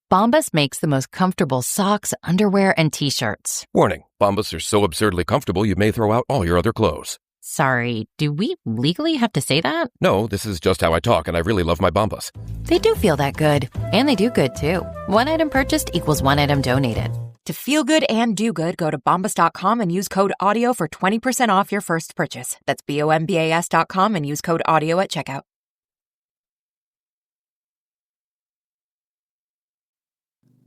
Bombas makes the most comfortable socks, underwear, and T-shirts. Warning, Bombas are so absurdly comfortable you may throw out all your other clothes. Sorry, do we legally have to say that? No, this is just how I talk, and I really love my Bombas. They do feel that good. And they do good, too. One item purchased equals one item donated. To feel good and do good, go to bombas.com and use code AUDIO for 20% off your first purchase. That's BOMBAS.com and use code AUDIO at checkout.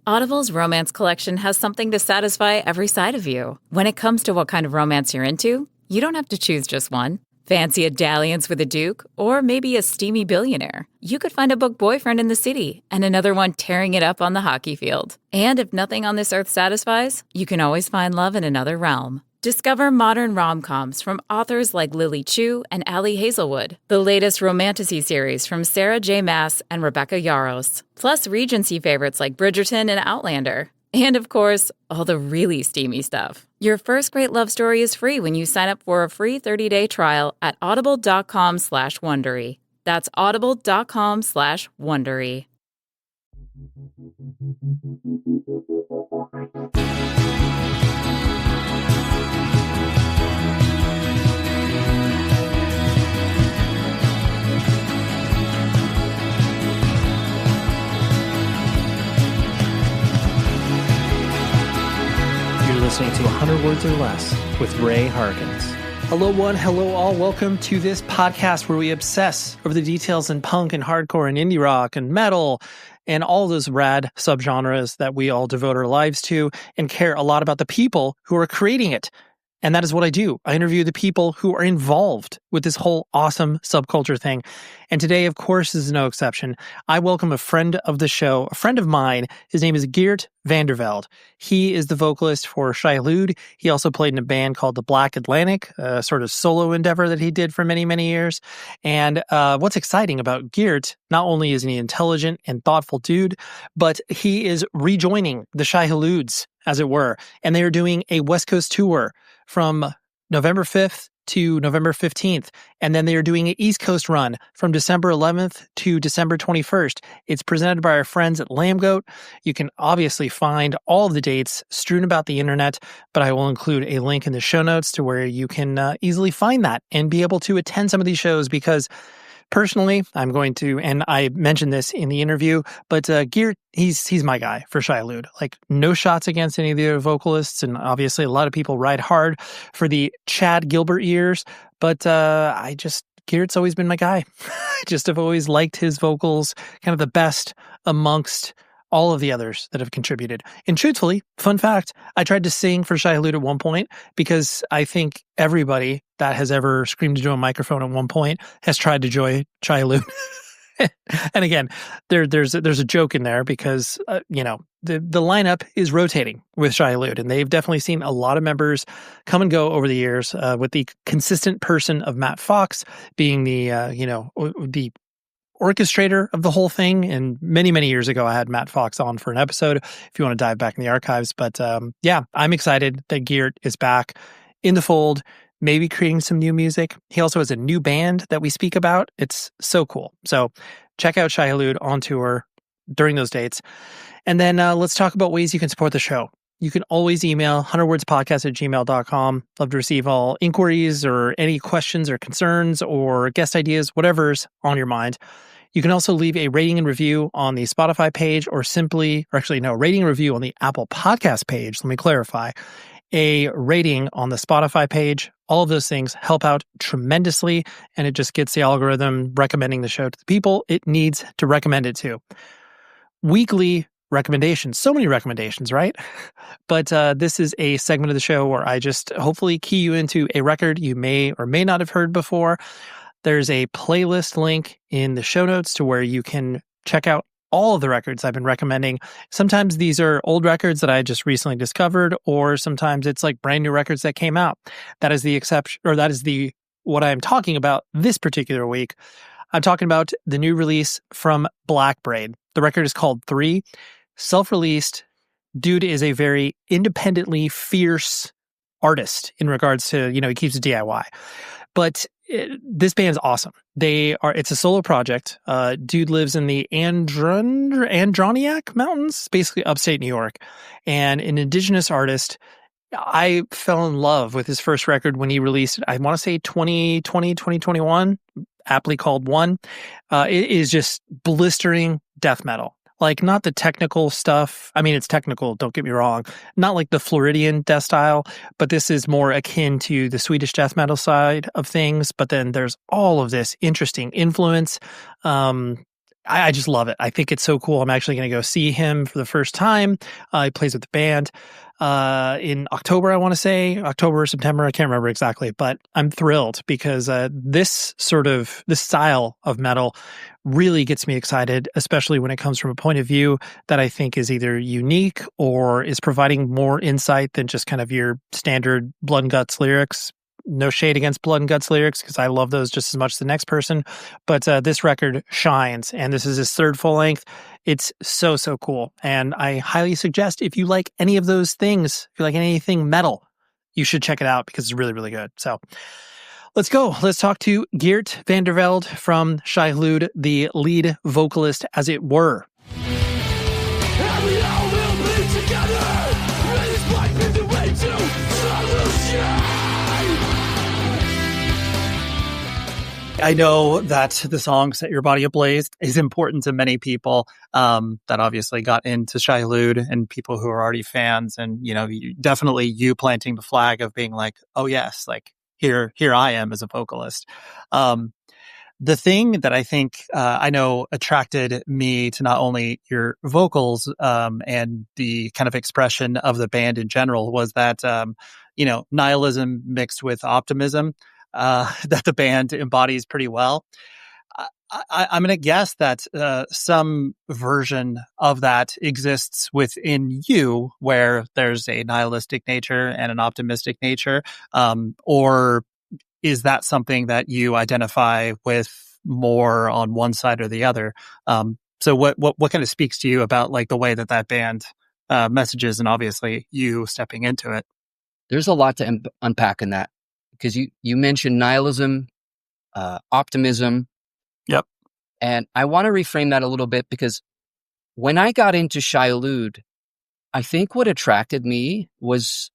Audible's romance collection has something to satisfy every side of you. When it comes to what kind of romance you're into, you don't have to choose just one. Fancy a dalliance with a duke, or maybe a steamy billionaire. You could find a book boyfriend in the city and another one tearing it up on the hockey field. And if nothing on this earth satisfies, you can always find love in another realm. Discover modern rom-coms from authors like Lily Chu and Ali Hazelwood, the latest romantasy series from Sarah J. Maas and Rebecca Yarros, plus Regency favorites like Bridgerton and Outlander. And of course, all the really steamy stuff. Your first great love story is free when you sign up for a free 30-day trial at audible.com/Wondery. That's audible.com/Wondery. Listening to 100 Words or Less with Ray Harkins. Hello one, hello all. Welcome to this podcast where we obsess over the details in punk and hardcore and indie rock and metal and all those rad subgenres that we all devote our lives to and care a lot about the people who are creating it. And that is what I do. I interview the people who are involved with this whole awesome subculture thing. And today, of course, is no exception. I welcome a friend of the show, a friend of mine. His name is Geert Van Der Velde. He is the vocalist for Shai Hulud. He also played in a band called the Black Atlantic, a sort of solo endeavor that he did for many, many years. And what's exciting about Geert, not only is he an intelligent and thoughtful dude, but he is rejoining the Shai Huluds, as it were. And they are doing a West Coast tour from November 5th to November 15th. And then they are doing an East Coast run from December 11th to December 21st. It's presented by our friends at Lambgoat. You can obviously find all of the dates strewn about the internet, but I will include a link in the show notes to where you can easily find that and be able to attend some of these shows because personally, I'm going to, and I mentioned this in the interview, but Geert, he's my guy for Shai Hulud. Like, no shots against any of the other vocalists, and obviously a lot of people ride hard for the Chad Gilbert years, but Geert's always been my guy. I just have always liked his vocals, kind of the best amongst all of the others that have contributed. And truthfully, fun fact, I tried to sing for Shai Hulud at one point because I think everybody that has ever screamed into a microphone at one point has tried to join Shai Hulud. And again, there's a joke in there because, the lineup is rotating with Shai Hulud, and they've definitely seen a lot of members come and go over the years, with the consistent person of Matt Fox being the orchestrator of the whole thing. And many, many years ago, I had Matt Fox on for an episode if you want to dive back in the archives. But I'm excited that Geert is back in the fold, maybe creating some new music. He also has a new band that we speak about. It's so cool. So check out Shai Hulud on tour during those dates. And then let's talk about ways you can support the show. You can always email 100wordspodcast@gmail.com. Love to receive all inquiries or any questions or concerns or guest ideas, whatever's on your mind. You can also leave a rating and review on the Spotify page rating and review on the Apple Podcast page. Let me clarify. A rating on the Spotify page. All of those things help out tremendously, and it just gets the algorithm recommending the show to the people it needs to recommend it to. Weekly recommendations. So many recommendations, right? But this is a segment of the show where I just hopefully key you into a record you may or may not have heard before. There's a playlist link in the show notes to where you can check out all of the records I've been recommending. Sometimes these are old records that I just recently discovered, or sometimes it's like brand new records that came out. That is the exception, or that is what I'm talking about this particular week. I'm talking about the new release from Black Braid. The record is called 3. Self-released. Dude is a very independently fierce artist in regards to, he keeps it DIY. But this band's awesome. It's a solo project. Dude lives in the Androniac Mountains, basically upstate New York, and an indigenous artist. I fell in love with his first record when he released it. I want to say 2020, 2021, aptly called One. It is just blistering death metal. Like, not the technical stuff. I mean, it's technical, don't get me wrong. Not like the Floridian death style, but this is more akin to the Swedish death metal side of things. But then there's all of this interesting influence. I just love it. I think it's so cool. I'm actually going to go see him for the first time. He plays with the band in October, I want to say. October or September, I can't remember exactly. But I'm thrilled because this style of metal really gets me excited, especially when it comes from a point of view that I think is either unique or is providing more insight than just kind of your standard blood and guts lyrics. No shade against blood and guts lyrics, because I love those just as much as the next person. But this record shines, and this is his third full length. It's so, so cool. And I highly suggest, if you like any of those things, if you like anything metal, you should check it out because it's really, really good. So let's go. Let's talk to Geert Van Der Velde from Shai Hulud, the lead vocalist, as it were. And we all will be together. This might be the way to solution. I know that the song Set Your Body Ablaze is important to many people that obviously got into Shai Hulud and people who are already fans. And, definitely you planting the flag of being like, oh, yes, like here I am as a vocalist. The thing that I think I know attracted me to not only your vocals and the kind of expression of the band in general was that, nihilism mixed with optimism. That the band embodies pretty well. I'm going to guess that some version of that exists within you, where there's a nihilistic nature and an optimistic nature, or is that something that you identify with more on one side or the other? So what kind of speaks to you about like the way that band messages, and obviously you stepping into it? There's a lot to unpack in that. Because you mentioned nihilism, optimism. Yep. And I want to reframe that a little bit, because when I got into Shai Hulud, I think what attracted me was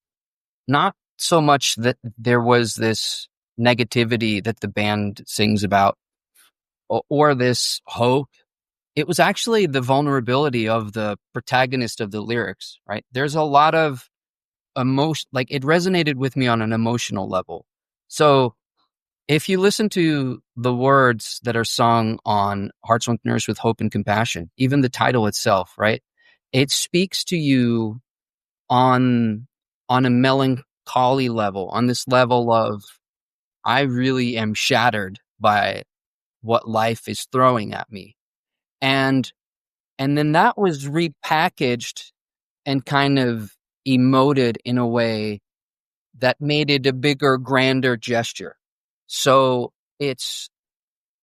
not so much that there was this negativity that the band sings about or this hope. It was actually the vulnerability of the protagonist of the lyrics, right? There's a lot of emotion, like it resonated with me on an emotional level. So if you listen to the words that are sung on Hearts Once Nourished with Hope and Compassion, even the title itself, right? It speaks to you on a melancholy level, on this level of, I really am shattered by what life is throwing at me. And then that was repackaged and kind of emoted in a way that made it a bigger, grander gesture. So it's,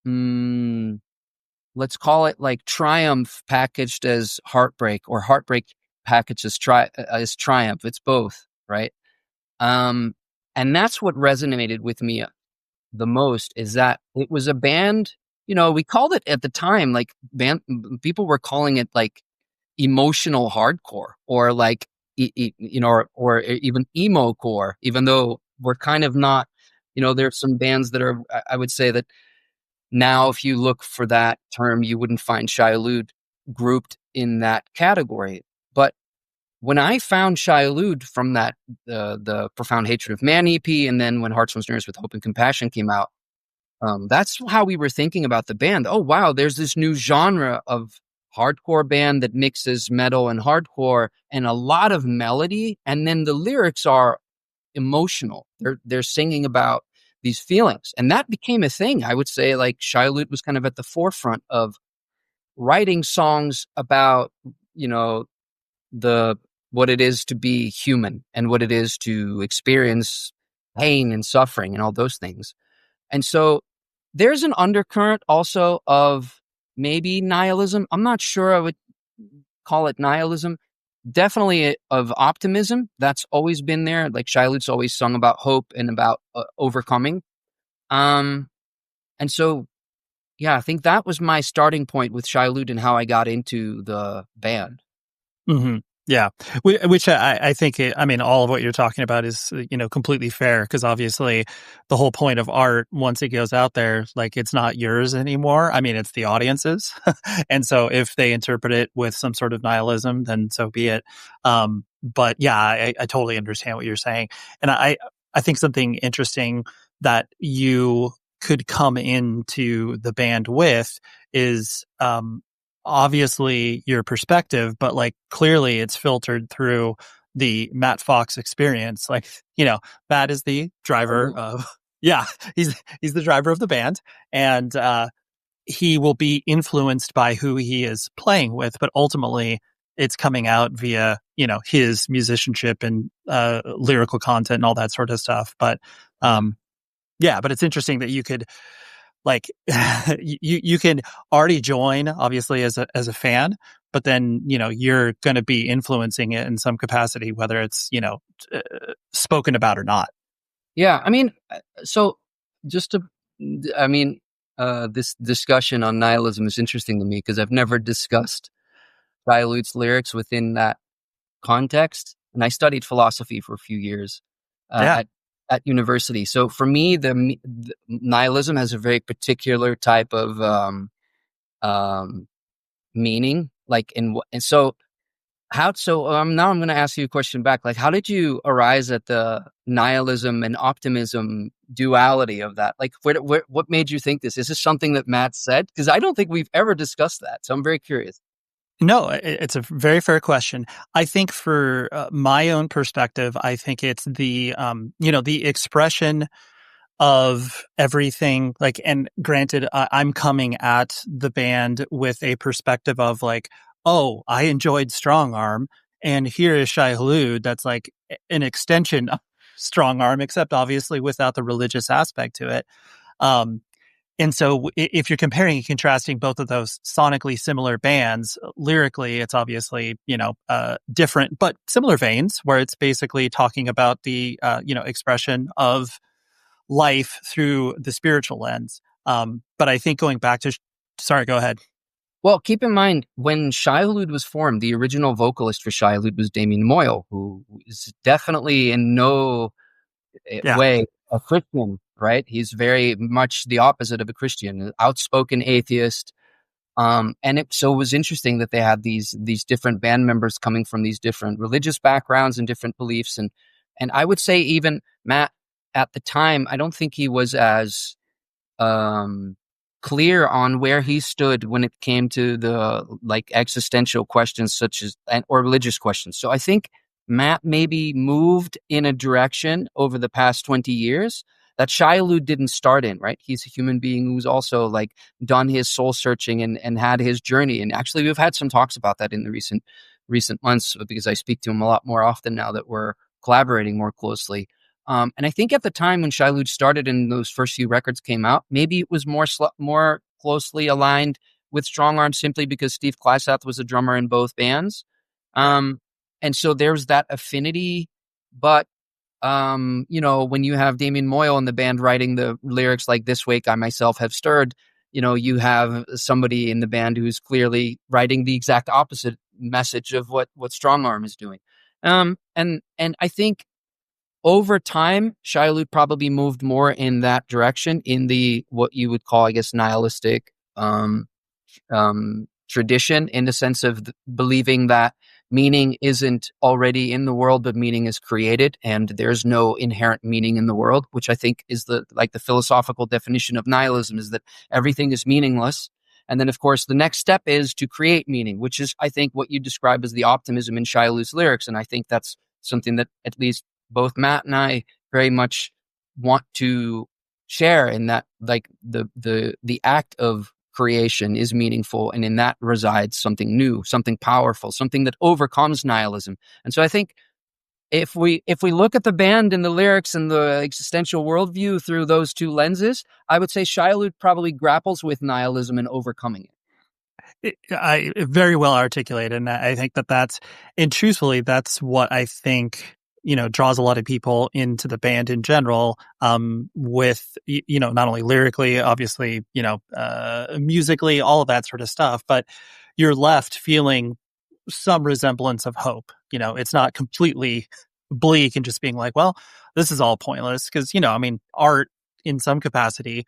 let's call it like triumph packaged as heartbreak, or heartbreak packaged as triumph. It's both, right? And that's what resonated with me the most, is that it was a band, we called it at the time, like people were calling it like emotional hardcore, or like, or even emo core, even though we're kind of not, there's some bands that are, I would say that now, if you look for that term, you wouldn't find Shai Hulud grouped in that category. But when I found Shai Hulud from that, the Profound Hatred of Man EP, and then when Hearts Once Nourished with Hope and Compassion came out, that's how we were thinking about the band. Oh, wow, there's this new genre of hardcore band that mixes metal and hardcore and a lot of melody, and then the lyrics are emotional. They're singing about these feelings, and that became a thing. I would say like Shai Hulud was kind of at the forefront of writing songs about what it is to be human and what it is to experience pain and suffering and all those things. And so there's an undercurrent also of maybe nihilism. I'm not sure I would call it nihilism. Definitely of optimism. That's always been there. Like Shai Hulud's always sung about hope and about overcoming. And so, yeah, I think that was my starting point with Shai Hulud and how I got into the band. Mm-hmm. Yeah, which I think, I mean, all of what you're talking about is, completely fair, because obviously the whole point of art, once it goes out there, like, it's not yours anymore. I mean, it's the audience's. And so if they interpret it with some sort of nihilism, then so be it. But yeah, I totally understand what you're saying. And I think something interesting that you could come into the band with is, obviously your perspective, but like clearly it's filtered through the Matt Fox experience. Like, Matt is the driver of, yeah, he's the driver of the band, and he will be influenced by who he is playing with, but ultimately it's coming out via, his musicianship and lyrical content and all that sort of stuff. But yeah, but it's interesting that you could, like, you can already join, obviously, as a fan, but then you're going to be influencing it in some capacity, whether it's spoken about or not. Yeah, I mean, so just to, I mean, this discussion on nihilism is interesting to me because I've never discussed Shai Hulud's lyrics within that context, and I studied philosophy for a few years at university. So for me, the nihilism has a very particular type of meaning. Like, and so now I'm going to ask you a question back. Like, how did you arise at the nihilism and optimism duality of that? Like, what made you think this? Is this something that Matt said? Because I don't think we've ever discussed that. So I'm very curious. No, it's a very fair question. I think for my own perspective, I think it's the, the expression of everything. Like, and granted, I'm coming at the band with a perspective of like, oh, I enjoyed Strong Arm, and here is Shai Hulud. That's like an extension of Strong Arm, except obviously without the religious aspect to it. And so if you're comparing and contrasting both of those sonically similar bands, lyrically, it's obviously, different, but similar veins, where it's basically talking about the, expression of life through the spiritual lens. But I think going back to, sorry, go ahead. Well, keep in mind, when Shai Hulud was formed, the original vocalist for Shai Hulud was Damien Moyle, who is definitely in no way a Christian, right? He's very much the opposite of a Christian, an outspoken atheist. And it was interesting that they had these different band members coming from these different religious backgrounds and different beliefs. And I would say even Matt at the time, I don't think he was as clear on where he stood when it came to the like existential questions such as or religious questions. So I think Matt maybe moved in a direction over the past 20 years that Shai Hulud didn't start in, right? He's a human being who's also like done his soul searching and had his journey. And actually we've had some talks about that in the recent months because I speak to him a lot more often now that we're collaborating more closely. And I think at the time when Shai Hulud started and those first few records came out, maybe it was more closely aligned with Strong Arm simply because Steve Kleisath was a drummer in both bands. And so there's that affinity. But, when you have Damien Moyle in the band writing the lyrics like This Wake I Myself Have Stirred, you have somebody in the band who's clearly writing the exact opposite message of what Strong Arm is doing. And I think over time, Shai Hulud probably moved more in that direction in the what you would call, I guess, nihilistic tradition, in the sense of believing that meaning isn't already in the world, but meaning is created, and there's no inherent meaning in the world, which I think is the philosophical definition of nihilism, is that everything is meaningless. And then, of course, the next step is to create meaning, which is, I think, what you describe as the optimism in Shai Hulud's lyrics. And I think that's something that at least both Matt and I very much want to share, in that, like, the act of creation is meaningful, and in that resides something new, something powerful, something that overcomes nihilism. And so I think if we look at the band and the lyrics and the existential worldview through those two lenses, I would say Shai Hulud probably grapples with nihilism and overcoming it. I very well articulated, and I think that's, and truthfully, that's what I think draws a lot of people into the band in general, with, not only lyrically, obviously, musically, all of that sort of stuff, but you're left feeling some resemblance of hope. It's not completely bleak and just being like, well, this is all pointless. Because, art in some capacity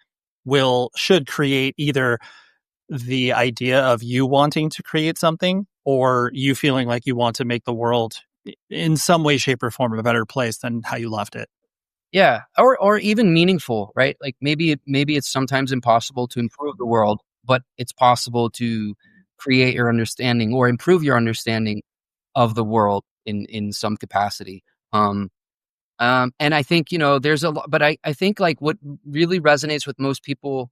should create either the idea of you wanting to create something or you feeling like you want to make the world in some way, shape, or form a better place than how you left it. Yeah. Or even meaningful, right? Like maybe it's sometimes impossible to improve the world, but it's possible to create your understanding or improve your understanding of the world in some capacity. And I think, there's a lot, but I think like what really resonates with most people,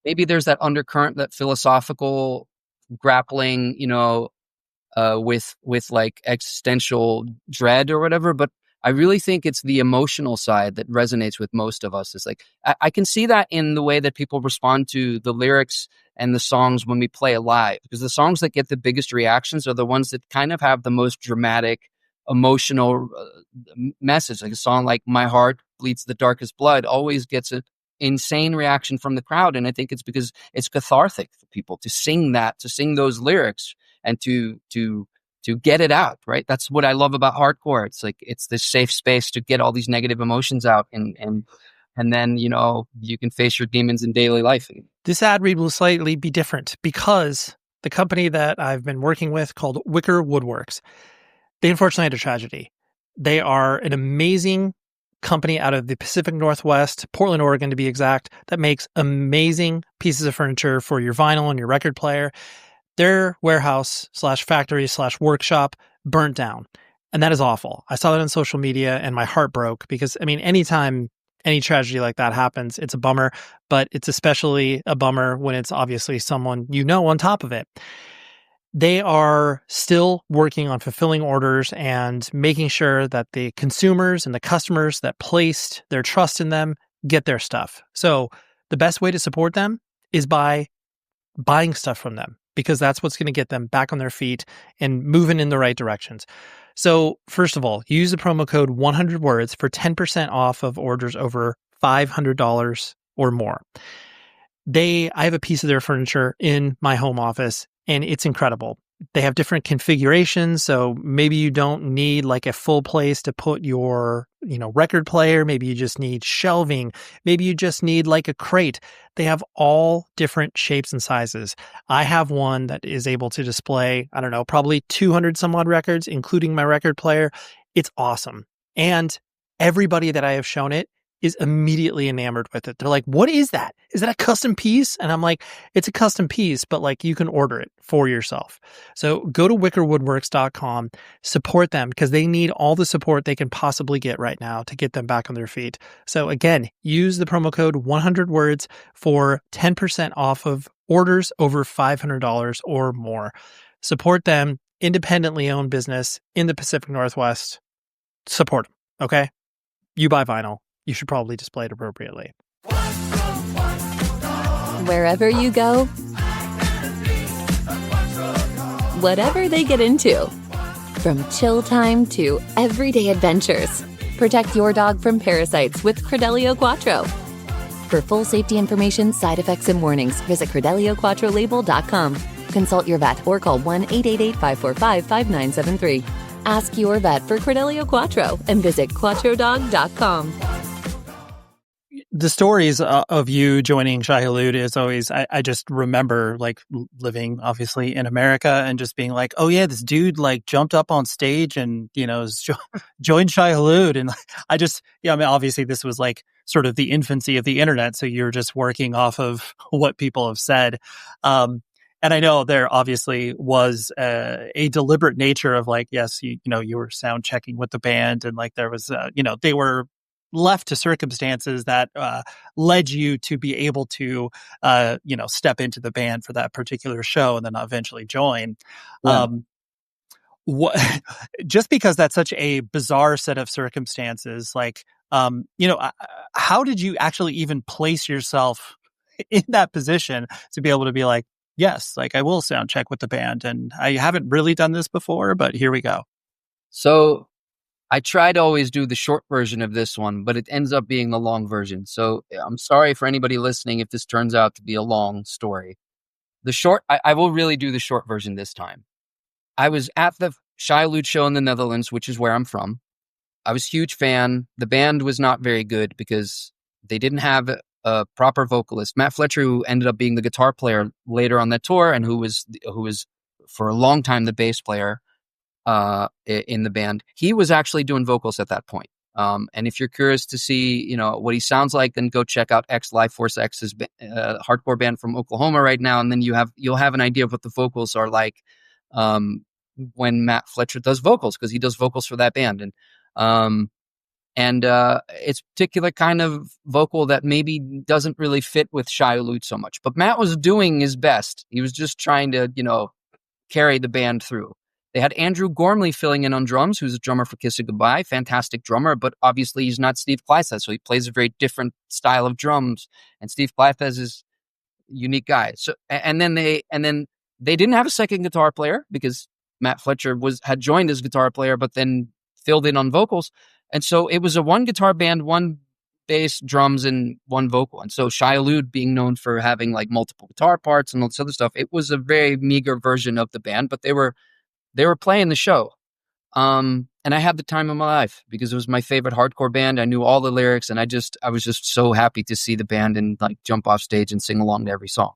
maybe there's that undercurrent, that philosophical grappling, with like existential dread or whatever. But I really think it's the emotional side that resonates with most of us. It's like, I can see that in the way that people respond to the lyrics and the songs when we play it live, because the songs that get the biggest reactions are the ones that kind of have the most dramatic, emotional message. Like a song like My Heart Bleeds the Darkest Blood always gets an insane reaction from the crowd. And I think it's because it's cathartic for people to sing those lyrics and to get it out, right? That's what I love about hardcore. It's like, it's this safe space to get all these negative emotions out, and then, you can face your demons in daily life. This ad read will slightly be different because the company that I've been working with, called Wicker Wood Works, they unfortunately had a tragedy. They are an amazing company out of the Pacific Northwest, Portland, Oregon to be exact, that makes amazing pieces of furniture for your vinyl and your record player. Their warehouse / factory / workshop burnt down. And that is awful. I saw that on social media and my heart broke because, anytime any tragedy like that happens, it's a bummer, but it's especially a bummer when it's obviously someone on top of it. They are still working on fulfilling orders and making sure that the consumers and the customers that placed their trust in them get their stuff. So the best way to support them is by buying stuff from them, because that's what's going to get them back on their feet and moving in the right directions. So first of all, use the promo code 100words for 10% off of orders over $500 or more. I have a piece of their furniture in my home office, and it's incredible. They have different configurations, so maybe you don't need like a full place to put your, record player. Maybe you just need shelving. Maybe you just need like a crate. They have all different shapes and sizes. I have one that is able to display, probably 200 some odd records, including my record player. It's awesome. And everybody that I have shown it is immediately enamored with it. They're like, what is that? Is that a custom piece? And I'm like, it's a custom piece, but like you can order it for yourself. So go to wickerwoodworks.com, support them, because they need all the support they can possibly get right now to get them back on their feet. So again, use the promo code 100words for 10% off of orders over $500 or more. Support them, independently owned business in the Pacific Northwest. Support them, okay? You buy vinyl. You should probably display it appropriately. Wherever you go, whatever they get into, from chill time to everyday adventures, protect your dog from parasites with Credelio Quattro. For full safety information, side effects, and warnings, visit CredeliaQuattroLabel.com. Consult your vet or call 1-888-545-5973. Ask your vet for Credelio Quattro and visit QuattroDog.com. The stories of you joining Shai Hulud is always, I just remember like living obviously in America and just being like, oh yeah, this dude like jumped up on stage and, joined Shai Hulud. And I just, obviously this was like sort of the infancy of the internet. So you're just working off of what people have said. And I know there obviously was a deliberate nature of like, yes, you were sound checking with the band and like there was, they were left to circumstances that led you to be able to, step into the band for that particular show and then eventually join. Yeah. Just because that's such a bizarre set of circumstances, like, how did you actually even place yourself in that position to be able to be like, yes, like I will sound check with the band and I haven't really done this before, but here we go. So I try to always do the short version of this one, but it ends up being the long version. So I'm sorry for anybody listening if this turns out to be a long story. I will really do the short version this time. I was at the Shai Hulud show in the Netherlands, which is where I'm from. I was a huge fan. The band was not very good because they didn't have a proper vocalist. Matt Fletcher, who ended up being the guitar player later on that tour, and who was for a long time the bass player in the band, he was actually doing vocals at that point. And if you're curious to see, what he sounds like, then go check out Life Force X's hardcore band from Oklahoma right now, and then you'll have an idea of what the vocals are like when Matt Fletcher does vocals, because he does vocals for that band. And it's a particular kind of vocal that maybe doesn't really fit with Shai Hulud so much. But Matt was doing his best. He was just trying to, carry the band through. They had Andrew Gormley filling in on drums, who's a drummer for Kiss It Goodbye, fantastic drummer, but obviously he's not Steve Kleistad, so he plays a very different style of drums. And Steve Kleistad is a unique guy. So and then they didn't have a second guitar player because Matt Fletcher had joined as guitar player, but then filled in on vocals. And so it was a one guitar band, one bass, drums, and one vocal. And so Shai Hulud, being known for having like multiple guitar parts and all this other stuff, it was a very meager version of the band, but they were playing the show. And I had the time of my life because it was my favorite hardcore band. I knew all the lyrics, and I was just so happy to see the band and like jump off stage and sing along to every song.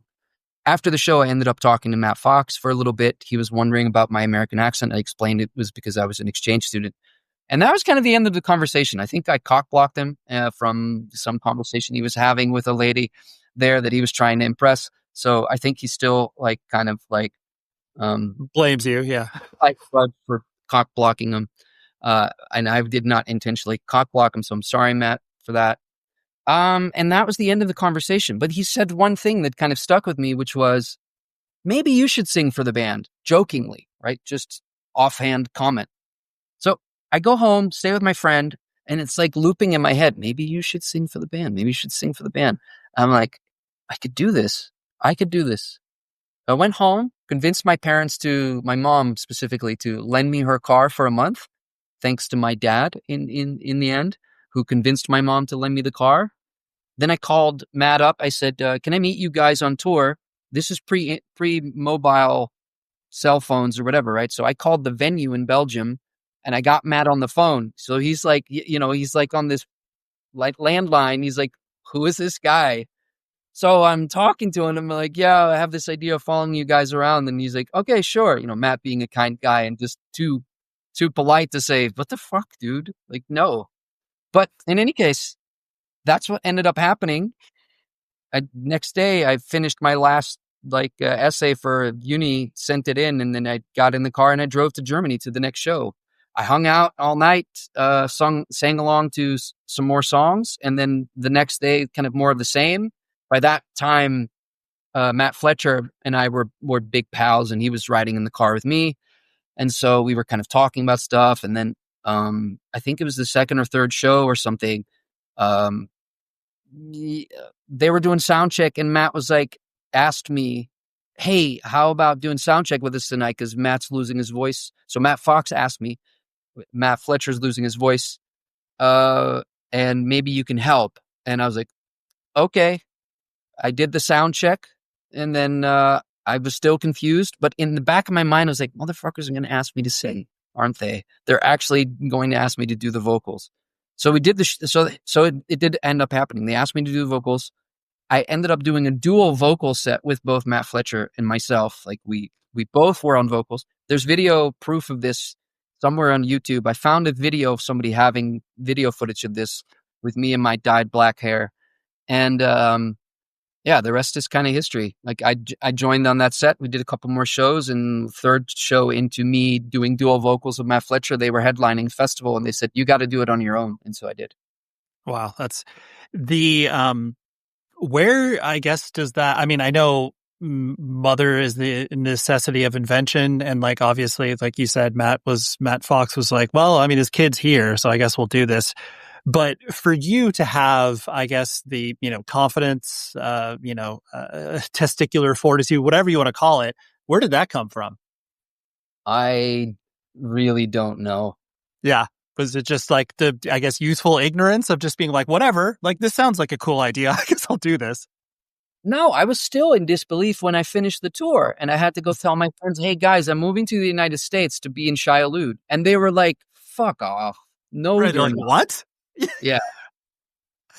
After the show, I ended up talking to Matt Fox for a little bit. He was wondering about my American accent. I explained it was because I was an exchange student. And that was kind of the end of the conversation. I think I cock-blocked him from some conversation he was having with a lady there that he was trying to impress. So I think he's still like kind of like blames you, yeah. Like for cock-blocking him. And I did not intentionally cock-block him, so I'm sorry, Matt, for that. And that was the end of the conversation. But he said one thing that kind of stuck with me, which was, maybe you should sing for the band, jokingly, right? Just offhand comment. So I go home, stay with my friend, and it's like looping in my head. Maybe you should sing for the band. Maybe you should sing for the band. I'm like, I could do this. I went home, convinced my mom specifically, to lend me her car for a month, thanks to my dad in the end, who convinced my mom to lend me the car. Then I called Matt up. I said, can I meet you guys on tour? This is pre-mobile cell phones or whatever, right? So I called the venue in Belgium, and I got Matt on the phone. So he's like, he's like on this like landline. He's like, who is this guy? So I'm talking to him. I'm like, yeah, I have this idea of following you guys around. And he's like, okay, sure. Matt being a kind guy and just too polite to say, what the fuck, dude? Like, no. But in any case, that's what ended up happening. Next day, I finished my last essay for uni, sent it in, and then I got in the car and I drove to Germany to the next show. I hung out all night, sang along to some more songs, and then the next day, kind of more of the same. By that time, Matt Fletcher and I were big pals, and he was riding in the car with me. And so we were kind of talking about stuff. And then I think it was the second or third show or something. They were doing sound check, and Matt was asked me, hey, how about doing sound check with us tonight? Because Matt's losing his voice. So Matt Fox asked me, Matt Fletcher's losing his voice, and maybe you can help. And I was like, okay. I did the sound check, and then I was still confused. But in the back of my mind, I was like, motherfuckers are going to ask me to sing, aren't they? They're actually going to ask me to do the vocals. So we did it did end up happening. They asked me to do the vocals. I ended up doing a dual vocal set with both Matt Fletcher and myself. Like we both were on vocals. There's video proof of this somewhere on YouTube. I found a video of somebody having video footage of this with me and my dyed black hair. And yeah, the rest is kind of history. Like I joined on that set. We did a couple more shows, and third show into me doing dual vocals with Matt Fletcher, they were headlining festival, and they said, you got to do it on your own. And so I did. Wow. That's the, where, I guess, does that, I mean, I know mother is the necessity of invention. And obviously, like you said, Matt Fox was like, well, I mean, his kid's here, so I guess we'll do this. But for you to have, I guess, the, confidence, testicular fortitude, whatever you want to call it, where did that come from? I really don't know. Yeah. Was it just like the, I guess, youthful ignorance of just being like, whatever, like this sounds like a cool idea. I guess I'll do this. No, I was still in disbelief when I finished the tour, and I had to go tell my friends, "Hey guys, I'm moving to the United States to be in Shai Hulud," and they were like, "Fuck off! No, Right, you're like, not." what? Yeah,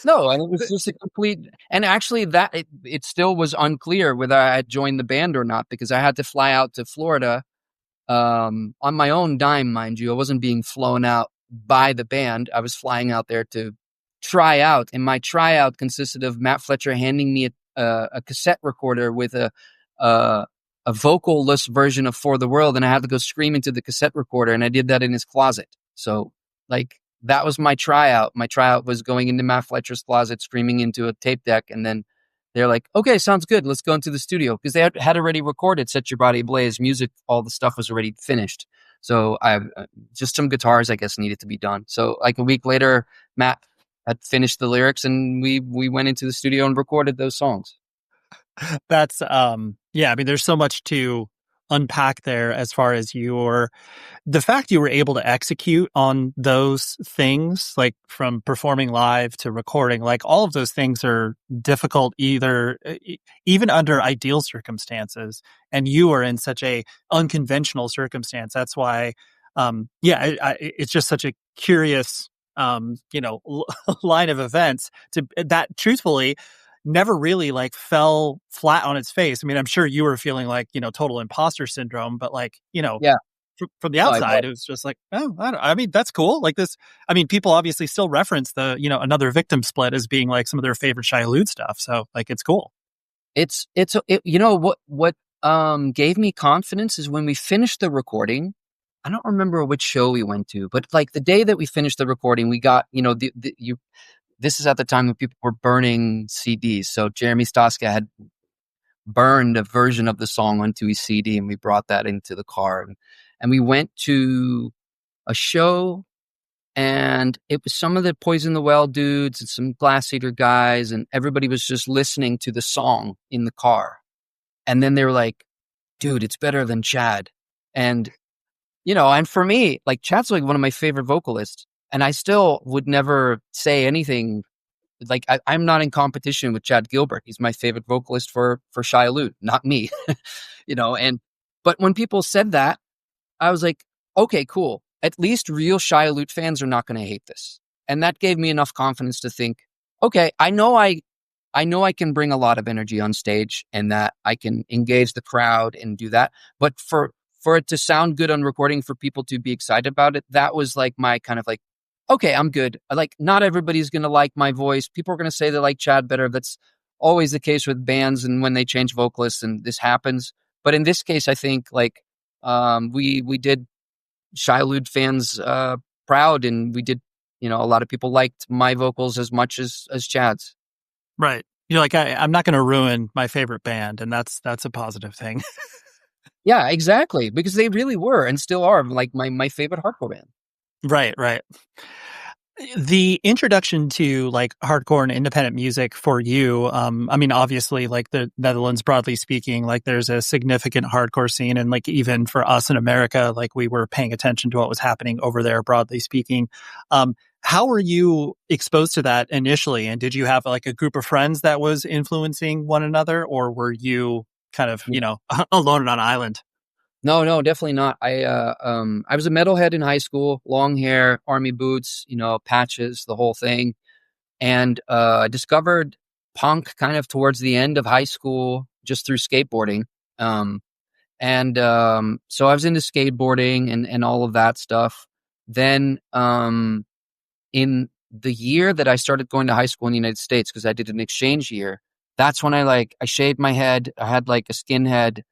no, and it was just a complete. And actually, that it still was unclear whether I had joined the band or not because I had to fly out to Florida on my own dime, mind you. I wasn't being flown out by the band. I was flying out there to try out, and my tryout consisted of Matt Fletcher handing me a cassette recorder with a vocal-less version of For the World, and I had to go scream into the cassette recorder, and I did that in his closet. So, like, that was my tryout. My tryout was going into Matt Fletcher's closet, screaming into a tape deck, and then they're like, "Okay, sounds good. Let's go into the studio," because they had already recorded "Set Your Body Ablaze." Music, all the stuff was already finished. So I just some guitars, I guess, needed to be done. So like a week later, Matt had finished the lyrics, and we went into the studio and recorded those songs. That's, yeah, I mean, there's so much to unpack there as far as the fact you were able to execute on those things, like from performing live to recording, like all of those things are difficult even under ideal circumstances. And you are in such a unconventional circumstance. That's why, it's just such a curious, line of events that truthfully never really like fell flat on its face. I mean, I'm sure you were feeling like, total imposter syndrome, but like, Yeah. from the No, outside, it was just like, oh, I mean, that's cool. Like this, I mean, people obviously still reference the, Another Victim split as being like some of their favorite Shai Hulud stuff. So like, it's cool. What gave me confidence is when we finished the recording. I don't remember which show we went to, but like the day that we finished the recording, we got, this is at the time when people were burning CDs. So Jeremy Staska had burned a version of the song onto his CD, and we brought that into the car. And we went to a show, and it was some of the Poison the Well dudes and some Glass Eater guys, and everybody was just listening to the song in the car. And then they were like, "Dude, it's better than Chad." And, and for me, like Chad's like one of my favorite vocalists, and I still would never say anything. Like I'm not in competition with Chad Gilbert. He's my favorite vocalist for Shai Hulud, not me, but when people said that, I was like, okay, cool. At least real Shai Hulud fans are not going to hate this. And that gave me enough confidence to think, okay, I know I can bring a lot of energy on stage and that I can engage the crowd and do that. But for it to sound good on recording, for people to be excited about it, that was like my kind of like, okay, I'm good. Like, not everybody's going to like my voice. People are going to say they like Chad better. That's always the case with bands and when they change vocalists, and this happens. But in this case, I think like we did Shai Hulud fans proud, and we did, a lot of people liked my vocals as much as Chad's. Right. You're like, I'm not going to ruin my favorite band, and that's a positive thing. Yeah, exactly. Because they really were and still are like my favorite hardcore band. Right. The introduction to like hardcore and independent music for you, I mean, obviously, like the Netherlands, broadly speaking, like there's a significant hardcore scene, and like even for us in America, like we were paying attention to what was happening over there, broadly speaking. How were you exposed to that initially, and did you have like a group of friends that was influencing one another, or were you kind of alone on an island? No, definitely not. I was a metalhead in high school, long hair, army boots, patches, the whole thing. And I discovered punk kind of towards the end of high school just through skateboarding. So I was into skateboarding and all of that stuff. Then in the year that I started going to high school in the United States, because I did an exchange year, that's when I shaved my head. I had like a skinhead.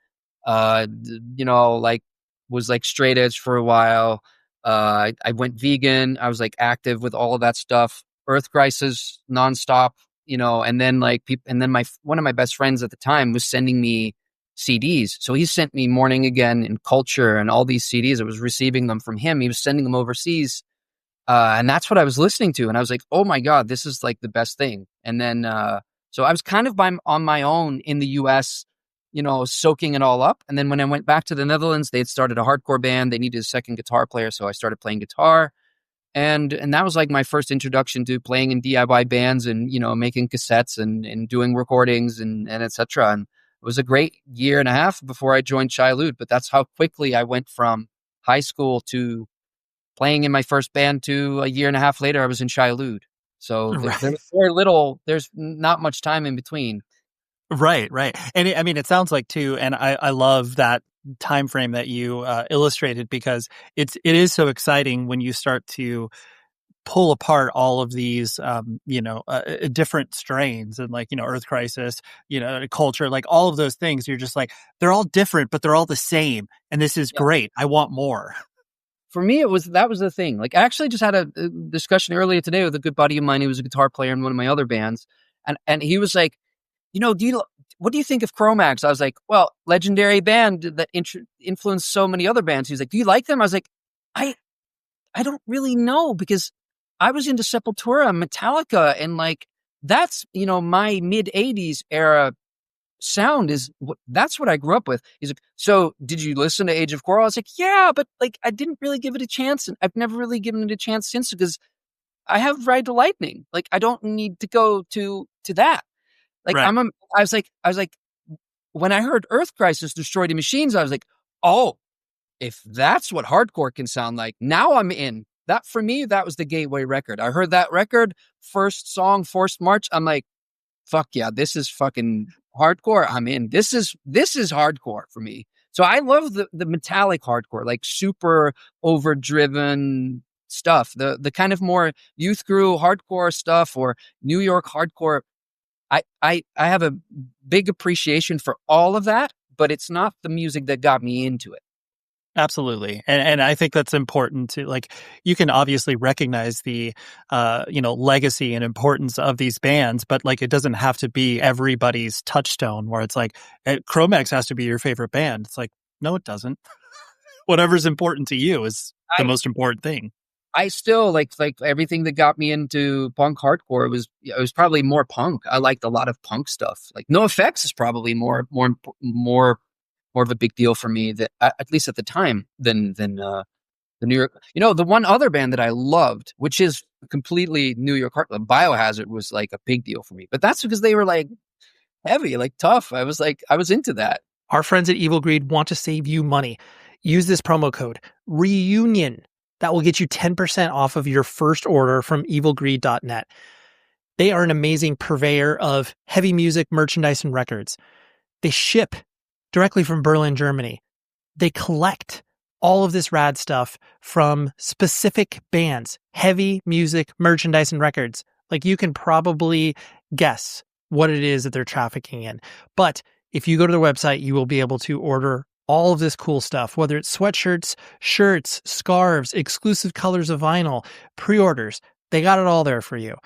Was like straight edge for a while. I went vegan. I was like active with all of that stuff. Earth Crisis nonstop, and then one of my best friends at the time was sending me CDs. So he sent me Morning Again and Culture and all these CDs. I was receiving them from him. He was sending them overseas. And that's what I was listening to. And I was like, oh my God, this is like the best thing. And then, so I was kind of on my own in the US, soaking it all up. And then when I went back to the Netherlands, they had started a hardcore band. They needed a second guitar player. So I started playing guitar. And that was like my first introduction to playing in DIY bands and, making cassettes and doing recordings and et cetera. And it was a great year and a half before I joined Shai Hulud, but that's how quickly I went from high school to playing in my first band to a year and a half later, I was in Shai Hulud. So there's not much time in between. Right. And it sounds like too, and I love that time frame that you illustrated, because it is so exciting when you start to pull apart all of these different strains, and like, Earth Crisis, culture, like all of those things. You're just like, they're all different, but they're all the same, and this is great. I want more. For me, that was the thing. Like, I actually just had a discussion earlier today with a good buddy of mine who was a guitar player in one of my other bands, and he was like, what do you think of Chromax? I was like, well, legendary band that influenced so many other bands. He's like, do you like them? I was like, I don't really know, because I was into Sepultura and Metallica, and like, that's, my mid 80s era sound that's what I grew up with. He's like, so did you listen to Age of Coral? I was like, yeah, but like, I didn't really give it a chance, and I've never really given it a chance since, because I have Ride the Lightning. Like, I don't need to go to that. Like, right. I was like, when I heard Earth Crisis Destroy the Machines, I was like, oh, if that's what hardcore can sound like, now I'm in. That, for me, that was the gateway record. I heard that record, first song, Forced March. I'm like, fuck yeah, this is fucking hardcore. I'm in. This is hardcore for me. So I love the metallic hardcore, like super overdriven stuff. The kind of more youth crew hardcore stuff, or New York hardcore. I have a big appreciation for all of that, but it's not the music that got me into it. Absolutely. And I think that's important to, like, you can obviously recognize the, legacy and importance of these bands, but like, it doesn't have to be everybody's touchstone where it's like, Chromax has to be your favorite band. It's like, no, it doesn't. Whatever's important to you is the most important thing. I still like everything that got me into punk hardcore was probably more punk. I liked a lot of punk stuff. Like NoFX is probably more of a big deal for me, that at least at the time, than the New York. The one other band that I loved, which is completely New York hardcore, Biohazard, was like a big deal for me. But that's because they were like heavy, like tough. I was into that. Our friends at Evil Greed want to save you money. Use this promo code REUNION. That will get you 10% off of your first order from evilgreed.net. They are an amazing purveyor of heavy music, merchandise, and records. They ship directly from Berlin, Germany. They collect all of this rad stuff from specific bands, heavy music, merchandise, and records. Like, you can probably guess what it is that they're trafficking in. But if you go to their website, you will be able to order all of this cool stuff, whether it's sweatshirts, shirts, scarves, exclusive colors of vinyl, pre-orders. They got it all there for you.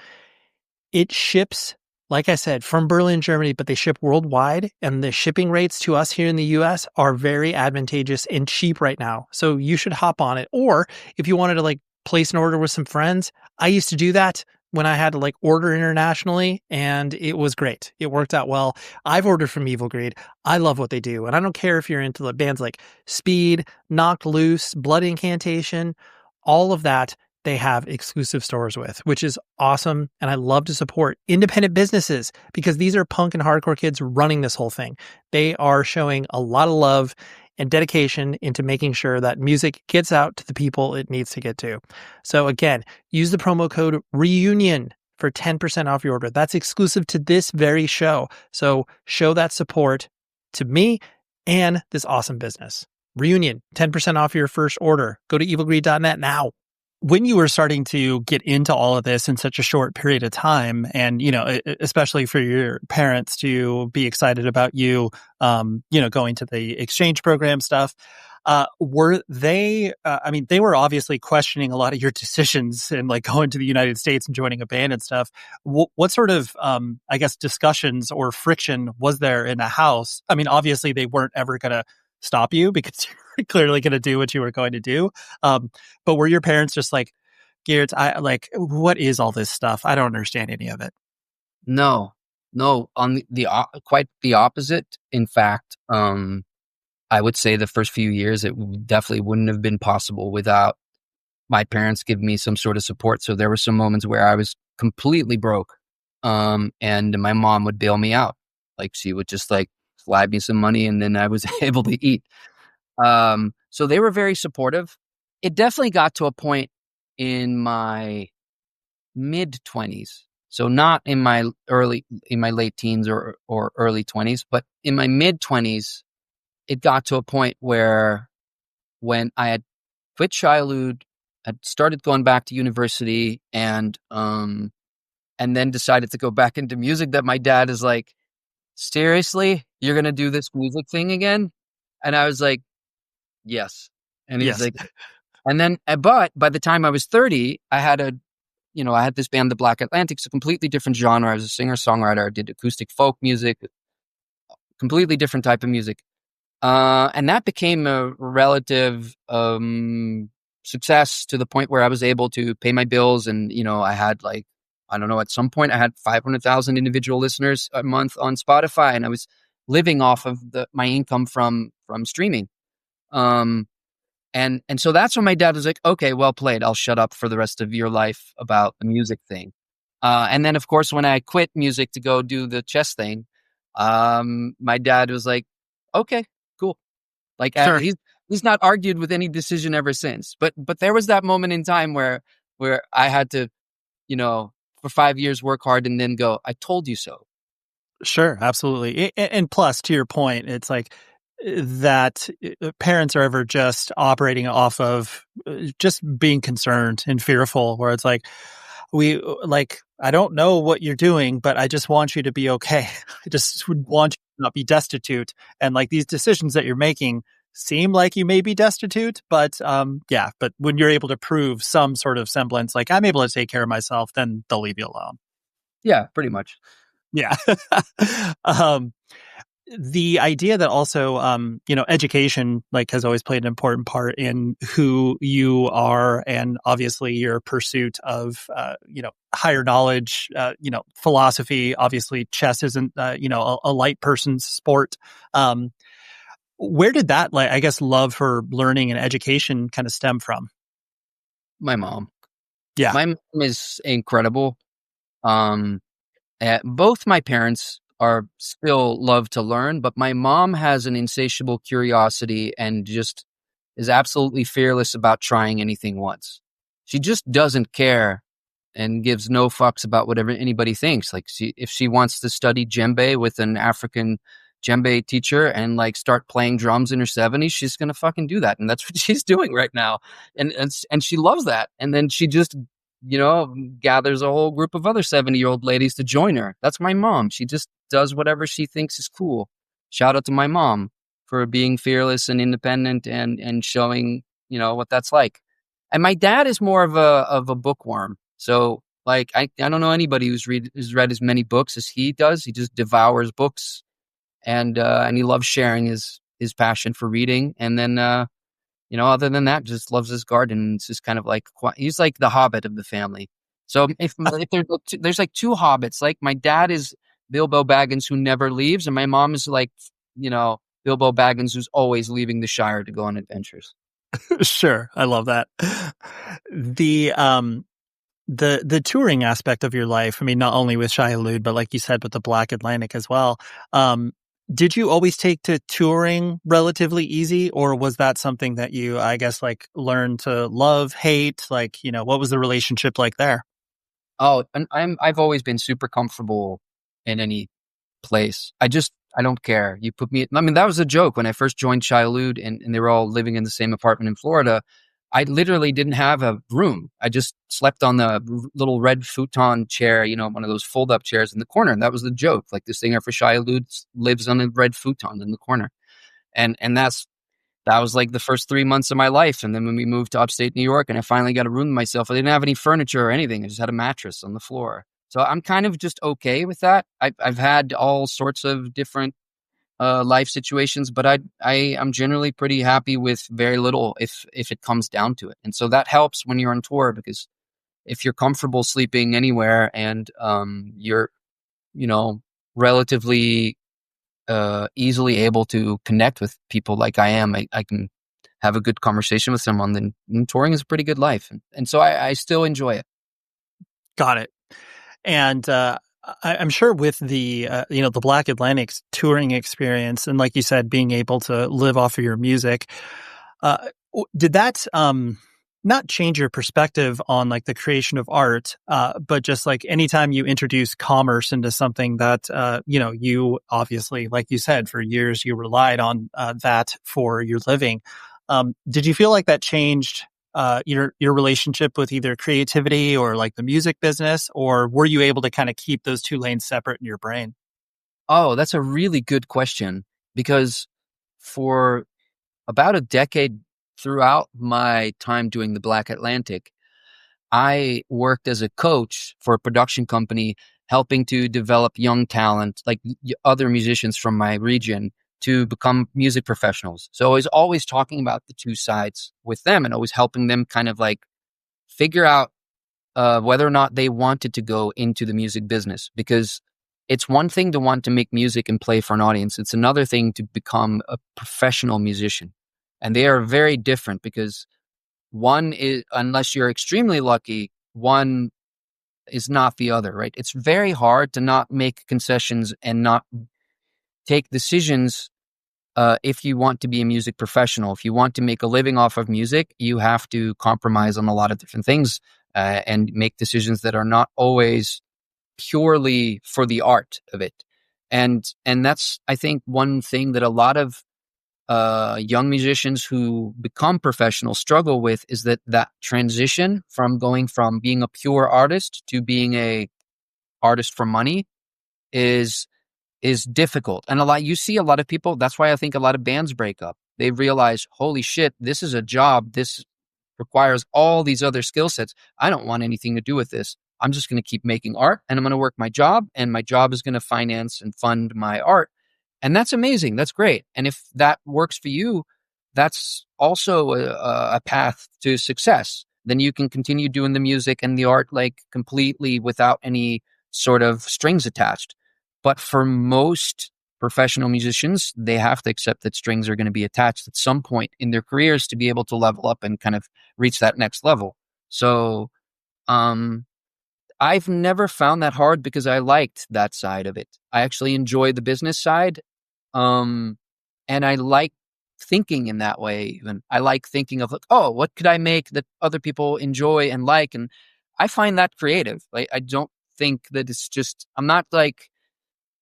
It ships, like I said, from Berlin, Germany, but they ship worldwide, and the shipping rates to us here in the US are very advantageous and cheap right now. So you should hop on it. Or if you wanted to like place an order with some friends, I used to do that when I had to like order internationally, and it was great. It worked out well. I've ordered from Evil Greed. I love what they do. And I don't care if you're into the bands like Speed, Knocked Loose, Blood Incantation, all of that they have exclusive stores with, which is awesome. And I love to support independent businesses, because these are punk and hardcore kids running this whole thing. They are showing a lot of love and dedication into making sure that music gets out to the people it needs to get to. So again, use the promo code REUNION for 10% off your order. That's exclusive to this very show. So show that support to me and this awesome business. REUNION, 10% off your first order. Go to evilgreed.net now. When you were starting to get into all of this in such a short period of time, and, especially for your parents to be excited about you, going to the exchange program stuff, were they, they were obviously questioning a lot of your decisions and like going to the United States and joining a band and stuff. What sort of, discussions or friction was there in the house? I mean, obviously they weren't ever going to stop you, because you're clearly going to do what you were going to do. But were your parents just like, Geert, what is all this stuff? I don't understand any of it. No, on the quite the opposite. In fact, I would say the first few years, it definitely wouldn't have been possible without my parents give me some sort of support. So there were some moments where I was completely broke. And my mom would bail me out. Like she would just like slide me some money and then I was able to eat. So they were very supportive. It definitely got to a point in my mid-20s. So not in my late teens or early 20s, but in my mid-20s, it got to a point where when I had quit Shai Hulud, I started going back to university and then decided to go back into music, that my dad is like, seriously, you're going to do this music thing again? And I was like, yes. And he's Yes. like, and then, but by the time I was 30, I had this band, the Black Atlantic. It's a completely different genre. I was a singer-songwriter. I did acoustic folk music, completely different type of music. And that became a relative success to the point where I was able to pay my bills. And, I had like, I don't know, at some point I had 500,000 individual listeners a month on Spotify, and I was living off of my income from streaming. And so that's when my dad was like, okay, well played. I'll shut up for the rest of your life about the music thing. And then of course, when I quit music to go do the chess thing, my dad was like, okay, cool. Like Sure. he's not argued with any decision ever since. But there was that moment in time where I had to, for 5 years work hard and then go, I told you so. Sure, absolutely. And plus, to your point, it's like that parents are ever just operating off of just being concerned and fearful, where it's like, I don't know what you're doing, but I just want you to be okay. I just would want you to not be destitute. And like these decisions that you're making seem like you may be destitute, but but when you're able to prove some sort of semblance, like I'm able to take care of myself, then they'll leave you alone. Yeah, pretty much. Yeah. The idea that also, education like has always played an important part in who you are, and obviously your pursuit of, higher knowledge, philosophy. Obviously, chess isn't, a light person's sport. Where did that, love for learning and education kind of stem from? My mom. Yeah. My mom is incredible. Both my parents are still love to learn, but my mom has an insatiable curiosity and just is absolutely fearless about trying anything once. She just doesn't care and gives no fucks about whatever anybody thinks. Like if she wants to study djembe with an African djembe teacher and like start playing drums in her 70s, she's going to fucking do that. And that's what she's doing right now. And she loves that. And then she just, gathers a whole group of other 70-year-old ladies to join her. That's my mom. She just does whatever she thinks is cool. Shout out to my mom for being fearless and independent and showing, what that's like. And my dad is more of a bookworm. So like, I don't know anybody who's read as many books as he does. He just devours books, and he loves sharing his passion for reading. And then, other than that, just loves his garden. It's just kind of like, he's like the hobbit of the family. So if there's like two hobbits, like my dad is Bilbo Baggins who never leaves, and my mom is like, Bilbo Baggins who's always leaving the Shire to go on adventures. Sure. I love that. The touring aspect of your life, I mean, not only with Shai Hulud, but like you said, with the Black Atlantic as well. Did you always take to touring relatively easy, or was that something that you, I guess, like learned to love, hate? Like, what was the relationship like there? Oh, and I've always been super comfortable in any place. I don't care. You put me, I mean, that was a joke when I first joined Shai Hulud and they were all living in the same apartment in Florida. I literally didn't have a room. I just slept on the little red futon chair, one of those fold-up chairs in the corner. And that was the joke. Like the singer for Shai Hulud lives on a red futon in the corner. And that was like the first 3 months of my life. And then when we moved to upstate New York and I finally got a room to myself, I didn't have any furniture or anything. I just had a mattress on the floor. So I'm kind of just okay with that. I've had all sorts of different life situations, but I'm generally pretty happy with very little if it comes down to it. And so that helps when you're on tour, because if you're comfortable sleeping anywhere and you're, relatively easily able to connect with people like I am, I can have a good conversation with someone, then touring is a pretty good life. And so I still enjoy it. Got it. And I'm sure with the the Black Atlantic's touring experience, and like you said, being able to live off of your music, did that not change your perspective on like the creation of art, but just like anytime you introduce commerce into something that you obviously, like you said, for years you relied on that for your living. Did you feel like that changed your relationship with either creativity or like the music business, or were you able to kind of keep those two lanes separate in your brain? Oh, that's a really good question, because for about a decade throughout my time doing the Black Atlantic, I worked as a coach for a production company, helping to develop young talent, like other musicians from my region, to become music professionals. So I was always talking about the two sides with them and always helping them kind of like figure out whether or not they wanted to go into the music business. Because it's one thing to want to make music and play for an audience. It's another thing to become a professional musician. And they are very different, because one is, unless you're extremely lucky, one is not the other, right? It's very hard to not make concessions and not take decisions if you want to be a music professional. If you want to make a living off of music, you have to compromise on a lot of different things and make decisions that are not always purely for the art of it. And that's, I think, one thing that a lot of young musicians who become professional struggle with, is that transition from going from being a pure artist to being a artist for money is difficult. And you see a lot of people, that's why I think a lot of bands break up. They realize, holy shit, this is a job. This requires all these other skill sets. I don't want anything to do with this. I'm just going to keep making art, and I'm going to work my job, and my job is going to finance and fund my art. And that's amazing. That's great. And if that works for you, that's also a path to success. Then you can continue doing the music and the art like completely without any sort of strings attached. But for most professional musicians, they have to accept that strings are going to be attached at some point in their careers to be able to level up and kind of reach that next level. So I've never found that hard, because I liked that side of it. I actually enjoy the business side. And I like thinking in that way. Even I like thinking of like, oh, what could I make that other people enjoy and like? And I find that creative. Like, I don't think that it's just, I'm not like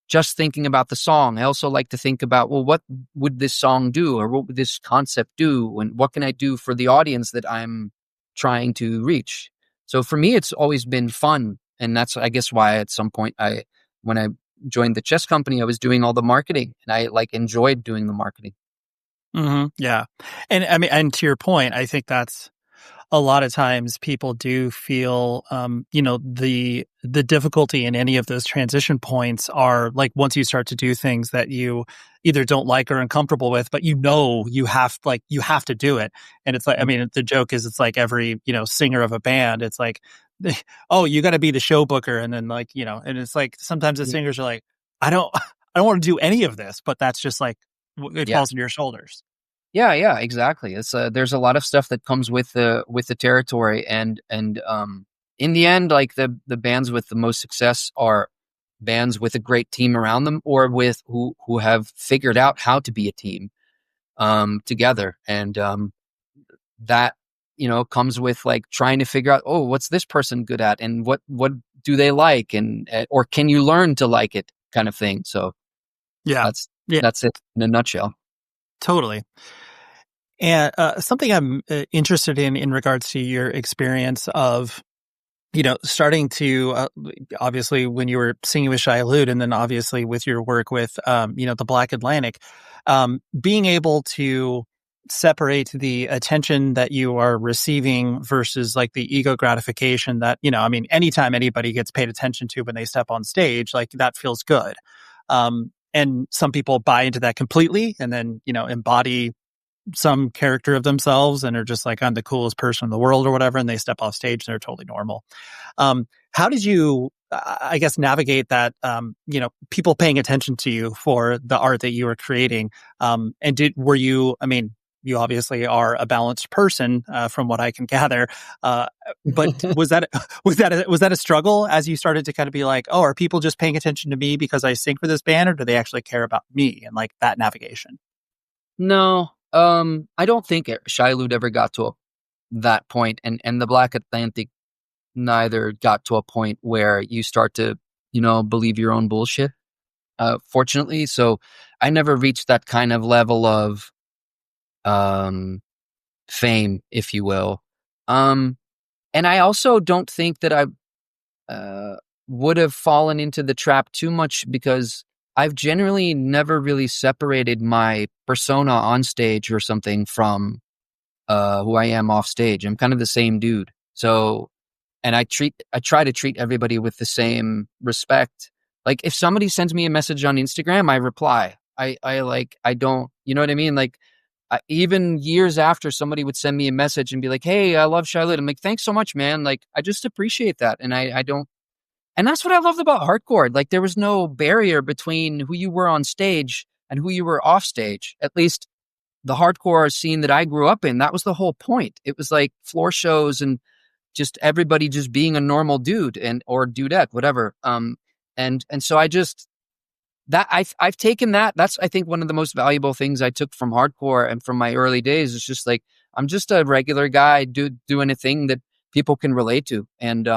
just thinking about the song. I also like to think about, well, what would this song do, or what would this concept do? And what can I do for the audience that I'm trying to reach? So for me, it's always been fun. And that's, I guess, why at some point when I joined the chess company, I was doing all the marketing, and I like enjoyed doing the marketing. Mm-hmm. Yeah. And I mean, and to your point, I think that's a lot of times people do feel, the difficulty in any of those transition points are like, once you start to do things that you either don't like or uncomfortable with, but you have to do it. And it's like, I mean, the joke is, it's like every, singer of a band, it's like, oh, you got to be the show booker. And then like, and it's like, sometimes the singers are like, I don't want to do any of this, but that's just like, it falls on your shoulders. Yeah, exactly. It's there's a lot of stuff that comes with the territory, and in the end, like the bands with the most success are bands with a great team around them, or with who have figured out how to be a team together, and that comes with like trying to figure out, oh, what's this person good at, and what do they like, and or can you learn to like it, kind of thing. So that's it in a nutshell. Totally. And something I'm interested in regards to your experience of, starting to, obviously when you were singing with Shai Hulud, and then obviously with your work with, the Black Atlantic, being able to separate the attention that you are receiving versus like the ego gratification that, anytime anybody gets paid attention to when they step on stage, like that feels good. And some people buy into that completely and then, embody some character of themselves and are just like, I'm the coolest person in the world or whatever. And they step off stage and they're totally normal. How did you, I guess, navigate that, people paying attention to you for the art that you were creating? And were you, you obviously are a balanced person, from what I can gather. But was that a struggle as you started to kind of be like, oh, are people just paying attention to me because I sing for this band, or do they actually care about me and like that navigation? No, I don't think Shai Hulud ever got to that point, and the Black Atlantic neither got to a point where you start to, believe your own bullshit. Fortunately, so I never reached that kind of level of fame, if you will. And I also don't think that I would have fallen into the trap too much, because I've generally never really separated my persona on stage or something from who I am off stage. I'm kind of the same dude. So, and I try to treat everybody with the same respect. Like if somebody sends me a message on Instagram, I reply. I don't, you know what I mean? Like even years after, somebody would send me a message and be like, "Hey, I love Shai Hulud." I'm like, "Thanks so much, man. Like, I just appreciate that." And I don't, and that's what I loved about hardcore. Like there was no barrier between who you were on stage and who you were off stage. At least the hardcore scene that I grew up in, that was the whole point. It was like floor shows and just everybody just being a normal dude or dudette, whatever. And so I just, that I've taken that. That's, I think, one of the most valuable things I took from hardcore and from my early days. Is just like, I'm just a regular guy doing a thing that people can relate to. And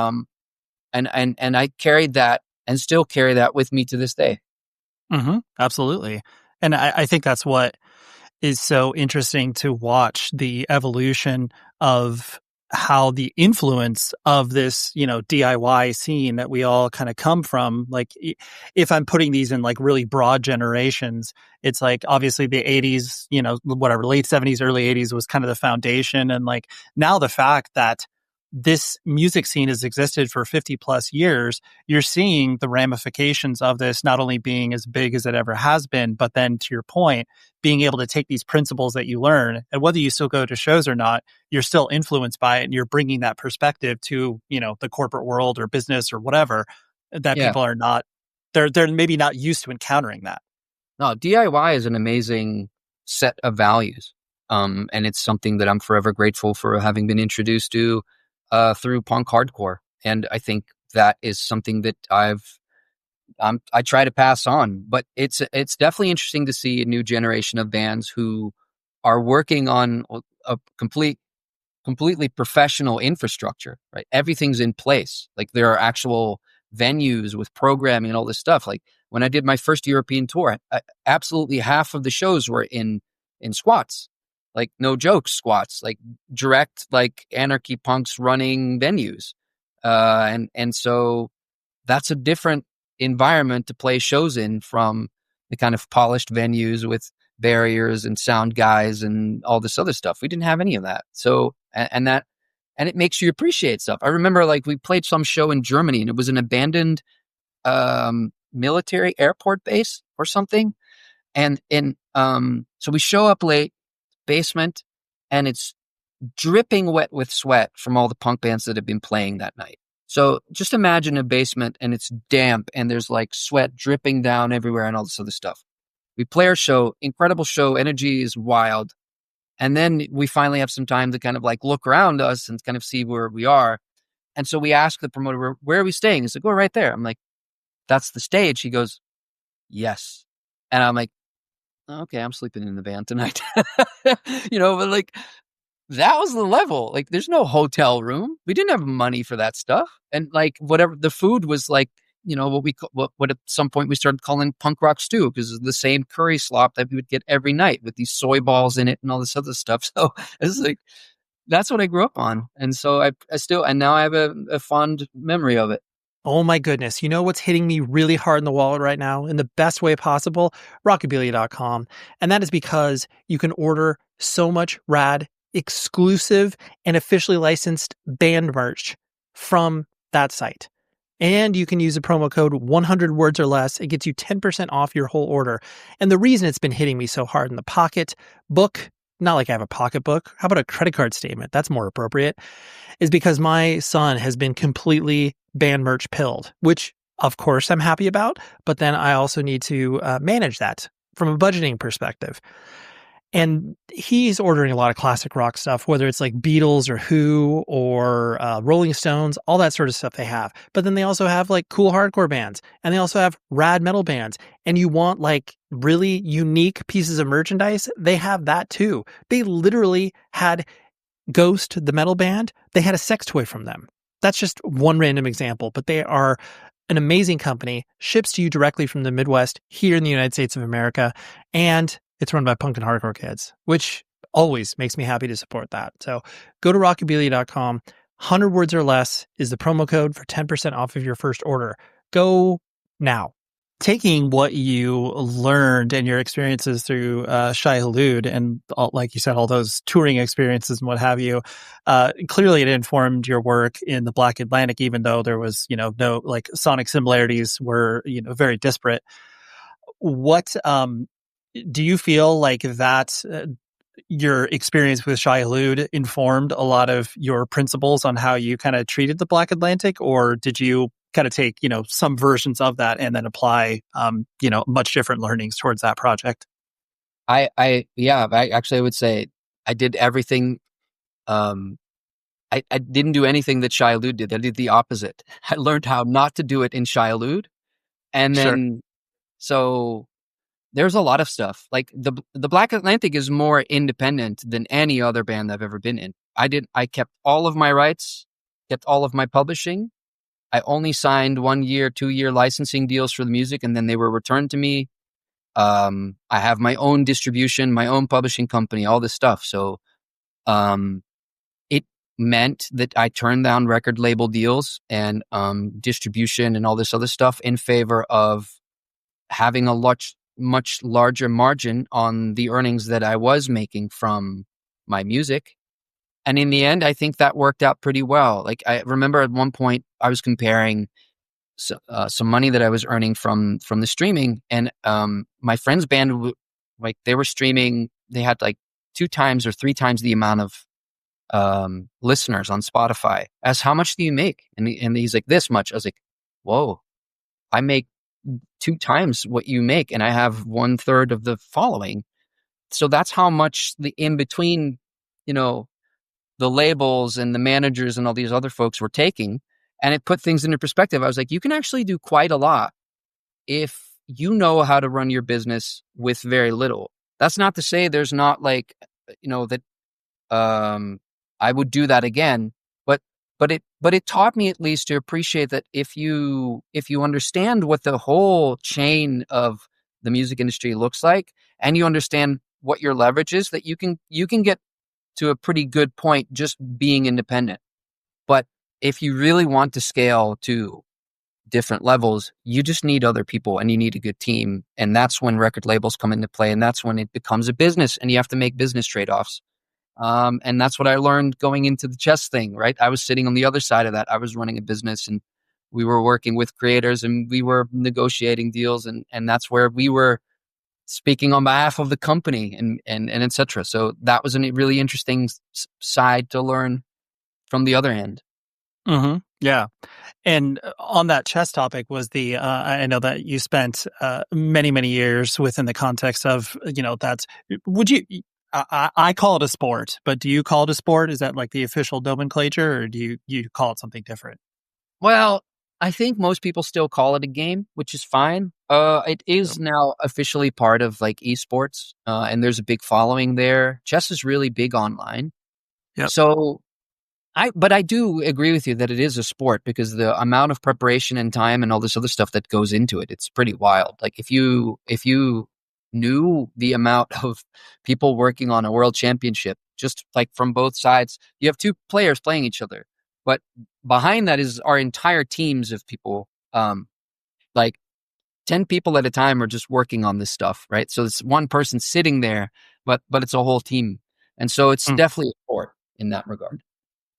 I carried that and still carry that with me to this day. Mm-hmm, absolutely. And I think that's what is so interesting to watch, the evolution of how the influence of this, DIY scene that we all kind of come from. Like if I'm putting these in like really broad generations, it's like obviously the 80s, whatever, late 70s, early 80s was kind of the foundation. And like now the fact that this music scene has existed for 50 plus years, you're seeing the ramifications of this not only being as big as it ever has been, but then to your point, being able to take these principles that you learn, and whether you still go to shows or not, you're still influenced by it, and you're bringing that perspective to, the corporate world or business or whatever that people are not, they're maybe not used to encountering that. No, DIY is an amazing set of values. And it's something that I'm forever grateful for having been introduced to through punk hardcore. And I think that is something that I try to pass on. But it's definitely interesting to see a new generation of bands who are working on a completely professional infrastructure, right? Everything's in place. Like there are actual venues with programming and all this stuff. Like when I did my first European tour, absolutely half of the shows were in squats. Like no joke, squats, like direct, like anarchy punks running venues. And so that's a different environment to play shows in from the kind of polished venues with barriers and sound guys and all this other stuff. We didn't have any of that. So, and it makes you appreciate stuff. I remember like we played some show in Germany and it was an abandoned, military airport base or something. And so we show up late, basement, and it's dripping wet with sweat from all the punk bands that have been playing that night. So just imagine a basement and it's damp and there's like sweat dripping down everywhere and all this other stuff. We play our show, incredible show, energy is wild. And then we finally have some time to kind of like look around us and kind of see where we are. And so we ask the promoter, where are we staying? He's like, go right there. I'm like, that's the stage. He goes, yes. And I'm like, okay, I'm sleeping in the van tonight. But like that was the level. Like there's no hotel room. We didn't have money for that stuff. And like whatever the food was like, what at some point we started calling punk rock stew, because it's the same curry slop that we would get every night with these soy balls in it and all this other stuff. So it's like, that's what I grew up on. And so I still, and now I have a fond memory of it. Oh my goodness. You know what's hitting me really hard in the wallet right now in the best way possible? Rockabilia.com. And that is because you can order so much rad, exclusive, and officially licensed band merch from that site. And you can use the promo code 100 words or less. It gets you 10% off your whole order. And the reason it's been hitting me so hard in the pocketbook, not like I have a pocketbook, how about a credit card statement? That's more appropriate, is because my son has been completely band merch pilled, which of course I'm happy about, but then I also need to manage that from a budgeting perspective. And he's ordering a lot of classic rock stuff, whether it's like Beatles or Who or Rolling Stones, all that sort of stuff they have. But then they also have like cool hardcore bands, and they also have rad metal bands. And you want like really unique pieces of merchandise, they have that too. They literally had Ghost, the metal band, they had a sex toy from them. That's just one random example, but they are an amazing company, ships to you directly from the Midwest here in the United States of America, and it's run by punk and hardcore kids, which always makes me happy to support that. So go to rockabilia.com. 100 words or less is the promo code for 10% off of your first order. Go now. Taking what you learned and your experiences through Shai Hulud and, like you said, all those touring experiences and what have you, clearly it informed your work in the Black Atlantic, even though there was, no like sonic similarities were, very disparate. What do you feel like that your experience with Shai Hulud informed a lot of your principles on how you kind of treated the Black Atlantic, or did you kind of take, some versions of that and then apply, much different learnings towards that project? I would say I did everything. I didn't do anything that Shai Hulud did. I did the opposite. I learned how not to do it in Shai Hulud. And then, so there's a lot of stuff. Like the Black Atlantic is more independent than any other band I've ever been in. I kept all of my rights, kept all of my publishing. I only signed 1 year, 2 year licensing deals for the music, and then they were returned to me. I have my own distribution, my own publishing company, all this stuff. So, it meant that I turned down record label deals and, distribution and all this other stuff in favor of having a much larger margin on the earnings that I was making from my music. And in the end, I think that worked out pretty well. Like, I remember at one point I was comparing some money that I was earning from the streaming, and my friend's band, like, they were streaming, they had like 2 times or 3 times the amount of listeners on Spotify. I asked, how much do you make? And he's like, this much. I was like, whoa, I make 2 times what you make, and I have 1/3 of the following. So that's how much the in between, the labels and the managers and all these other folks were taking. And it put things into perspective. I was like, you can actually do quite a lot if you know how to run your business with very little. That's not to say there's not like, that I would do that again. But it taught me at least to appreciate that if you understand what the whole chain of the music industry looks like, and you understand what your leverage is, that you can get to a pretty good point just being independent. But if you really want to scale to different levels, you just need other people and you need a good team. And that's when record labels come into play, and that's when it becomes a business and you have to make business trade-offs. And that's what I learned going into the chess thing, right? I was sitting on the other side of that. I was running a business, and we were working with creators, and we were negotiating deals, and that's where we were speaking on behalf of the company and et cetera. So that was a really interesting side to learn from the other end. Mm-hmm. Yeah. And on that chess topic was I know that you spent many, many years within the context of, I call it a sport, but do you call it a sport? Is that like the official nomenclature, or do you call it something different? Well, I think most people still call it a game, which is fine. It is now officially part of like esports, and there's a big following there. Chess is really big online. Yep. So but I do agree with you that it is a sport, because the amount of preparation and time and all this other stuff that goes into it, it's pretty wild. Like if you knew the amount of people working on a world championship, just like from both sides, you have 2 players playing each other. But behind that is our entire teams of people, like 10 people at a time are just working on this stuff, right? So it's one person sitting there, but it's a whole team. And so it's definitely a sport in that regard.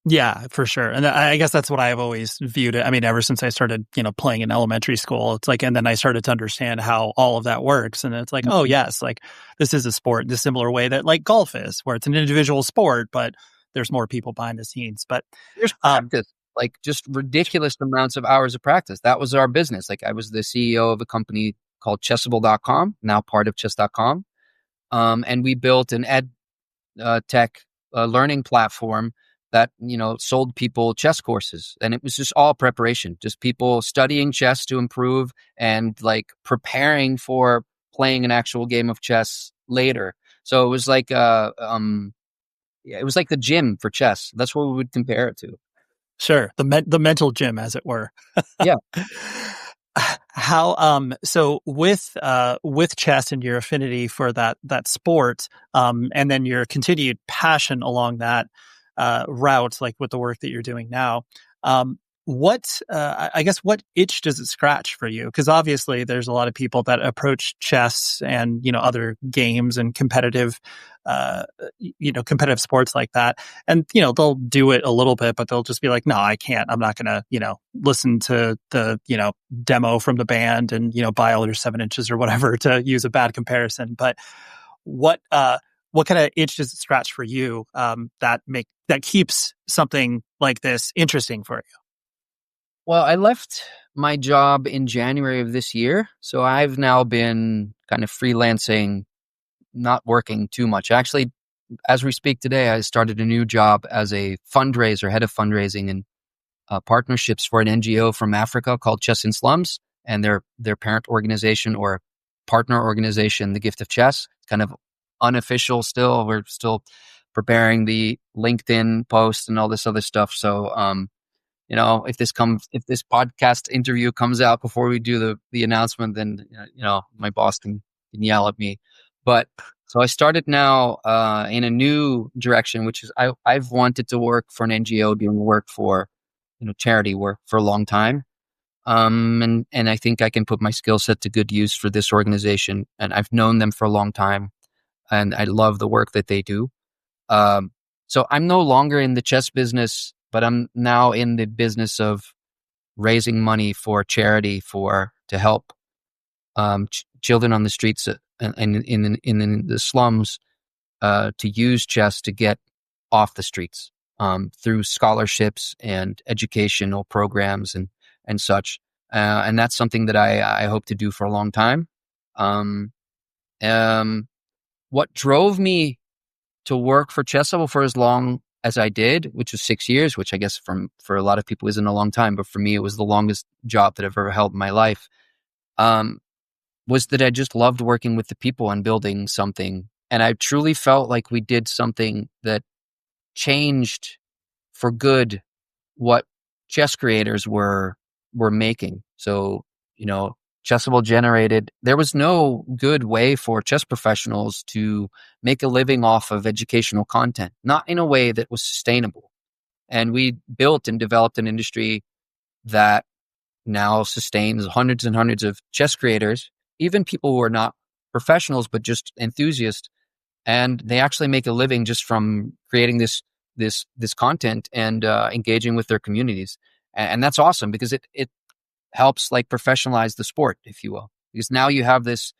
Yeah, for sure. And I guess that's what I've always viewed it. I mean, ever since I started, playing in elementary school, it's like, and then I started to understand how all of that works. And it's like, oh yes, like this is a sport in a similar way that like golf is, where it's an individual sport, but there's more people behind the scenes. But there's practice, like just ridiculous amounts of hours of practice. That was our business. Like I was the CEO of a company called Chessable.com, now part of chess.com. And we built an ed tech learning platform that, sold people chess courses. And it was just all preparation, just people studying chess to improve and like preparing for playing an actual game of chess later. So it was like it was like the gym for chess. That's what we would compare it to. Sure, the mental gym, as it were. Yeah. How so with chess and your affinity for that sport, and then your continued passion along that route, like with the work that you're doing now, what I guess what itch does it scratch for you? Because obviously there's a lot of people that approach chess and other games and competitive competitive sports like that, and they'll do it a little bit, but they'll just be like, no, I can't. I'm not gonna listen to the demo from the band and buy all your 7 inches or whatever, to use a bad comparison. But what kind of itch does it scratch for you that keeps something like this interesting for you? Well, I left my job in January of this year, so I've now been kind of freelancing, not working too much. Actually, as we speak today, I started a new job as a fundraiser, head of fundraising and partnerships for an NGO from Africa called Chess in Slums, and their parent organization or partner organization, The Gift of Chess. It's kind of unofficial still. We're still preparing the LinkedIn post and all this other stuff. So, if this podcast interview comes out before we do the announcement, then my boss can yell at me. But so I started now in a new direction, which is I've wanted to work for an NGO, doing work for charity work for a long time, and I think I can put my skill set to good use for this organization. And I've known them for a long time, and I love the work that they do. So I'm no longer in the chess business, but I'm now in the business of raising money for charity to help children on the streets and in the slums to use chess to get off the streets through scholarships and educational programs and such. And that's something that I hope to do for a long time. What drove me to work for Chess Level for as long as I did, which was 6 years, which I guess for a lot of people isn't a long time, but for me, it was the longest job that I've ever held in my life, was that I just loved working with the people and building something. And I truly felt like we did something that changed for good what chess creators were making. So, Chessable generated, there was no good way for chess professionals to make a living off of educational content, not in a way that was sustainable. And we built and developed an industry that now sustains hundreds and hundreds of chess creators, even people who are not professionals, but just enthusiasts. And they actually make a living just from creating this content and engaging with their communities. And that's awesome, because it helps like professionalize the sport, if you will, because now you have this,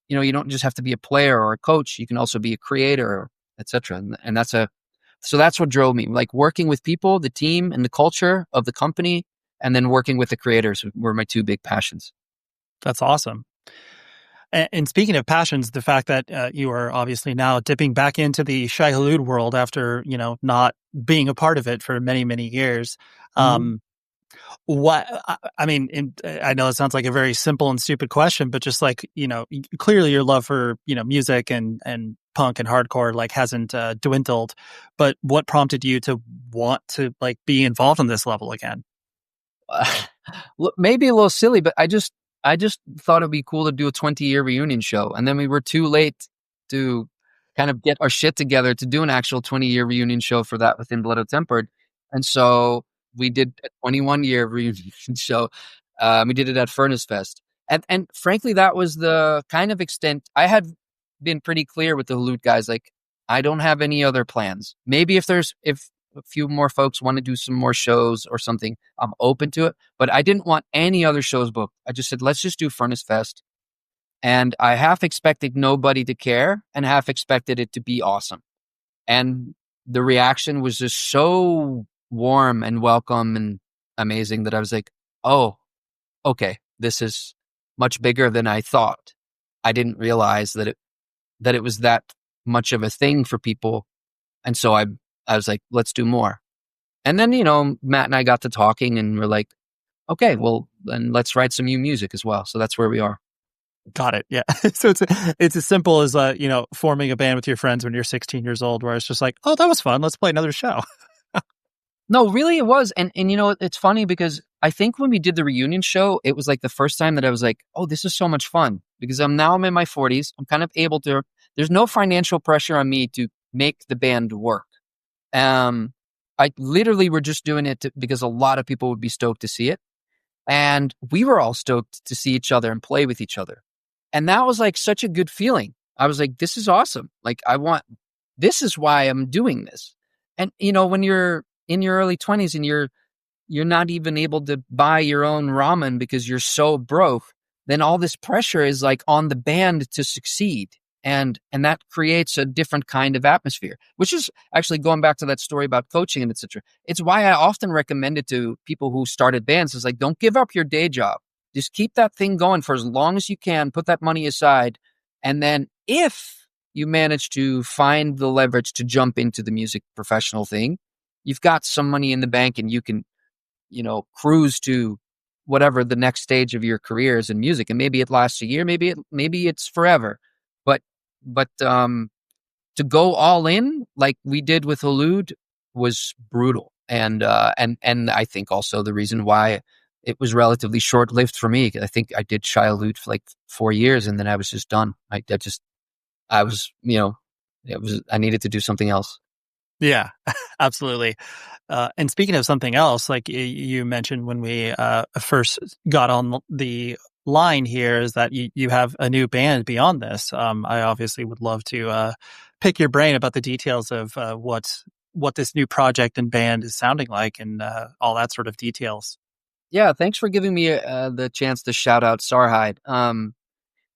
you don't just have to be a player or a coach. You can also be a creator, etc. And so that's what drove me, like working with people, the team and the culture of the company, and then working with the creators were my two big passions. That's awesome. And speaking of passions, the fact that you are obviously now dipping back into the Shai Hulud world after, not being a part of it for many, many years. Mm-hmm. I know it sounds like a very simple and stupid question, but just like, clearly your love for, music and punk and hardcore like hasn't dwindled, but what prompted you to want to like be involved on this level again? Maybe a little silly, but I just thought it'd be cool to do a 20-year reunion show. And then we were too late to kind of get our shit together to do an actual 20-year reunion show for that within Blood Tempered. And so we did a 21-year reunion show. We did it at Furnace Fest. And frankly, that was the kind of extent. I had been pretty clear with the Hulud guys, like, I don't have any other plans. Maybe if a few more folks want to do some more shows or something, I'm open to it. But I didn't want any other shows booked. I just said, let's just do Furnace Fest. And I half expected nobody to care and half expected it to be awesome. And the reaction was just so warm and welcome and amazing that I was like, oh, okay, this is much bigger than I thought. I didn't realize that that it was that much of a thing for people. And so I was like, let's do more. And then, Matt and I got to talking and we're like, okay, well, then let's write some new music as well. So that's where we are. Got it. Yeah. So it's as simple as, forming a band with your friends when you're 16 years old, where it's just like, oh, that was fun. Let's play another show. No, really it was. And it's funny because I think when we did the reunion show, it was like the first time that I was like, oh, this is so much fun, because I'm in my 40s. I'm kind of able to, there's no financial pressure on me to make the band work. I literally were just doing it because a lot of people would be stoked to see it. And we were all stoked to see each other and play with each other. And that was like such a good feeling. I was like, this is awesome. Like, this is why I'm doing this. And, when you're in your early 20s and you're not even able to buy your own ramen because you're so broke, then all this pressure is like on the band to succeed. And that creates a different kind of atmosphere, which is actually going back to that story about coaching and etc. It's why I often recommend it to people who started bands. It's like, don't give up your day job. Just keep that thing going for as long as you can. Put that money aside. And then if you manage to find the leverage to jump into the music professional thing, you've got some money in the bank and you can, cruise to whatever the next stage of your career is in music. And maybe it lasts a year, maybe it's forever. But to go all in like we did with Hulud was brutal. And I think also the reason why it was relatively short-lived for me, I think I did Shai Hulud for like 4 years and then I was just done. I needed to do something else. Yeah, absolutely. And speaking of something else, like you mentioned when we first got on the line here, is that you have a new band beyond this. I obviously would love to pick your brain about the details of what this new project and band is sounding like and all that sort of details. Yeah, thanks for giving me the chance to shout out Sarhide.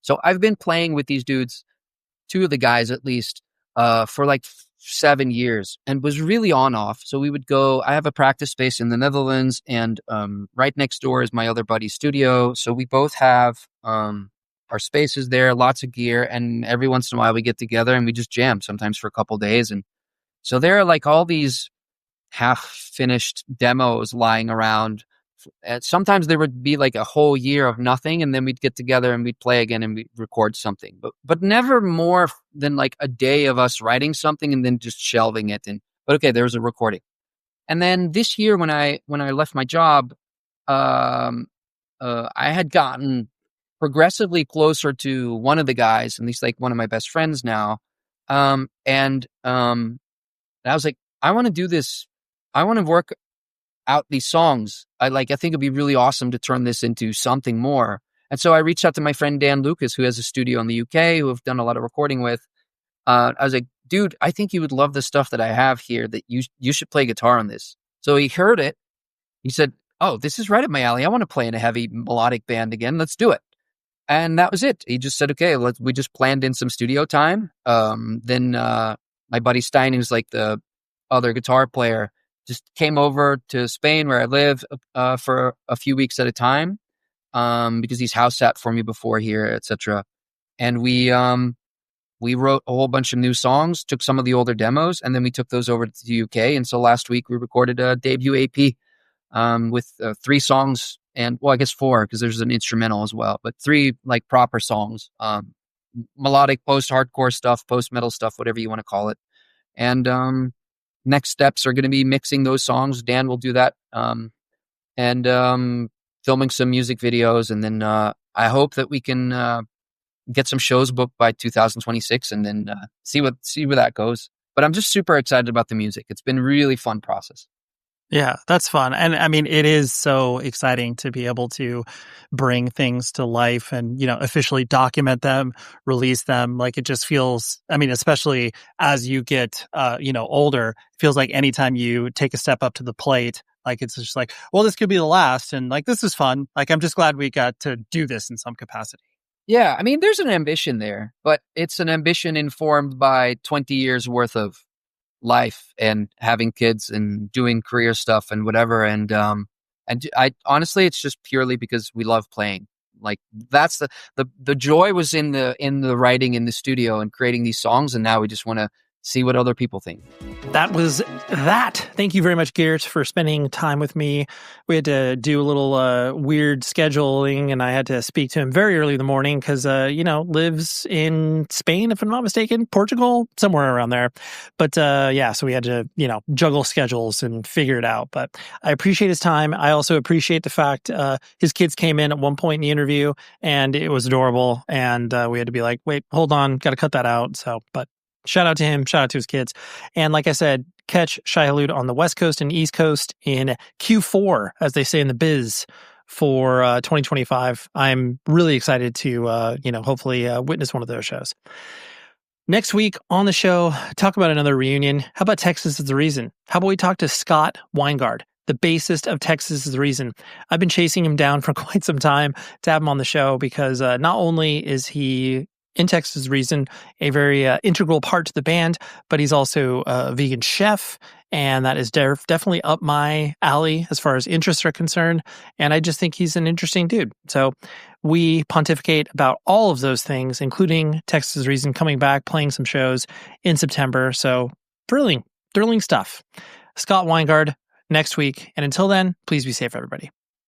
So I've been playing with these dudes, two of the guys at least, for like 7 years, and was really on off. So we would go, I have a practice space in the Netherlands, and right next door is my other buddy's studio. So we both have our spaces there, lots of gear, and every once in a while we get together and we just jam, sometimes for a couple days. And so there are like all these half-finished demos lying around. And sometimes there would be like a whole year of nothing, and then we'd get together and we'd play again and we'd record something. But never more than like a day of us writing something and then just shelving it. But okay, there was a recording. And then this year when I left my job, I had gotten progressively closer to one of the guys, and he's like one of my best friends now. And I was like, I want to do this. I want to work out these songs. I think it'd be really awesome to turn this into something more. And so I reached out to my friend Dan Lucas, who has a studio in the UK, who I've done a lot of recording with. I was like, dude, I think you would love the stuff that I have here, that you should play guitar on this. So he heard it. He said, oh, this is right up my alley. I want to play in a heavy melodic band again. Let's do it. And that was it. He just said, okay, we just planned in some studio time. Then my buddy Stein, who's like the other guitar player, just came over to Spain where I live for a few weeks at a time because he's house sat for me before here, etc. And we wrote a whole bunch of new songs, took some of the older demos, and then we took those over to the UK. And so last week we recorded a debut AP with 3 songs, and I guess 4 because there's an instrumental as well, but 3 like proper songs, melodic post-hardcore stuff, post-metal stuff, whatever you want to call it. And next steps are going to be mixing those songs. Dan will do that, and filming some music videos. And then I hope that we can get some shows booked by 2026 and then see where that goes. But I'm just super excited about the music. It's been a really fun process. Yeah, that's fun. And I mean, it is so exciting to be able to bring things to life and, officially document them, release them. Like, it just feels, I mean, especially as you get, older, it feels like anytime you take a step up to the plate, like, it's just like, well, this could be the last. And like, this is fun. Like, I'm just glad we got to do this in some capacity. Yeah. I mean, there's an ambition there, but it's an ambition informed by 20 years worth of life and having kids and doing career stuff and whatever. And I honestly, it's just purely because we love playing. Like that's the joy was in the writing in the studio and creating these songs, and now we just want to see what other people think. That was that. Thank you very much, Geert, for spending time with me. We had to do a little weird scheduling, and I had to speak to him very early in the morning because, lives in Spain, if I'm not mistaken, Portugal, somewhere around there. But so we had to, juggle schedules and figure it out. But I appreciate his time. I also appreciate the fact his kids came in at one point in the interview, and it was adorable. And we had to be like, wait, hold on, got to cut that out. But shout out to him, shout out to his kids. And like I said, catch Shai Hulud on the West Coast and East Coast in Q4, as they say in the biz, for 2025. I'm really excited to, hopefully witness one of those shows. Next week on the show, talk about another reunion. How about Texas is the Reason? How about we talk to Scott Weingard, the bassist of Texas is the Reason? I've been chasing him down for quite some time to have him on the show because not only is he in Texas Reason, a very integral part to the band, but he's also a vegan chef, and that is definitely up my alley as far as interests are concerned, and I just think he's an interesting dude. So we pontificate about all of those things, including Texas Reason coming back, playing some shows in September, so thrilling stuff. Scott Weingard next week, and until then, please be safe, everybody.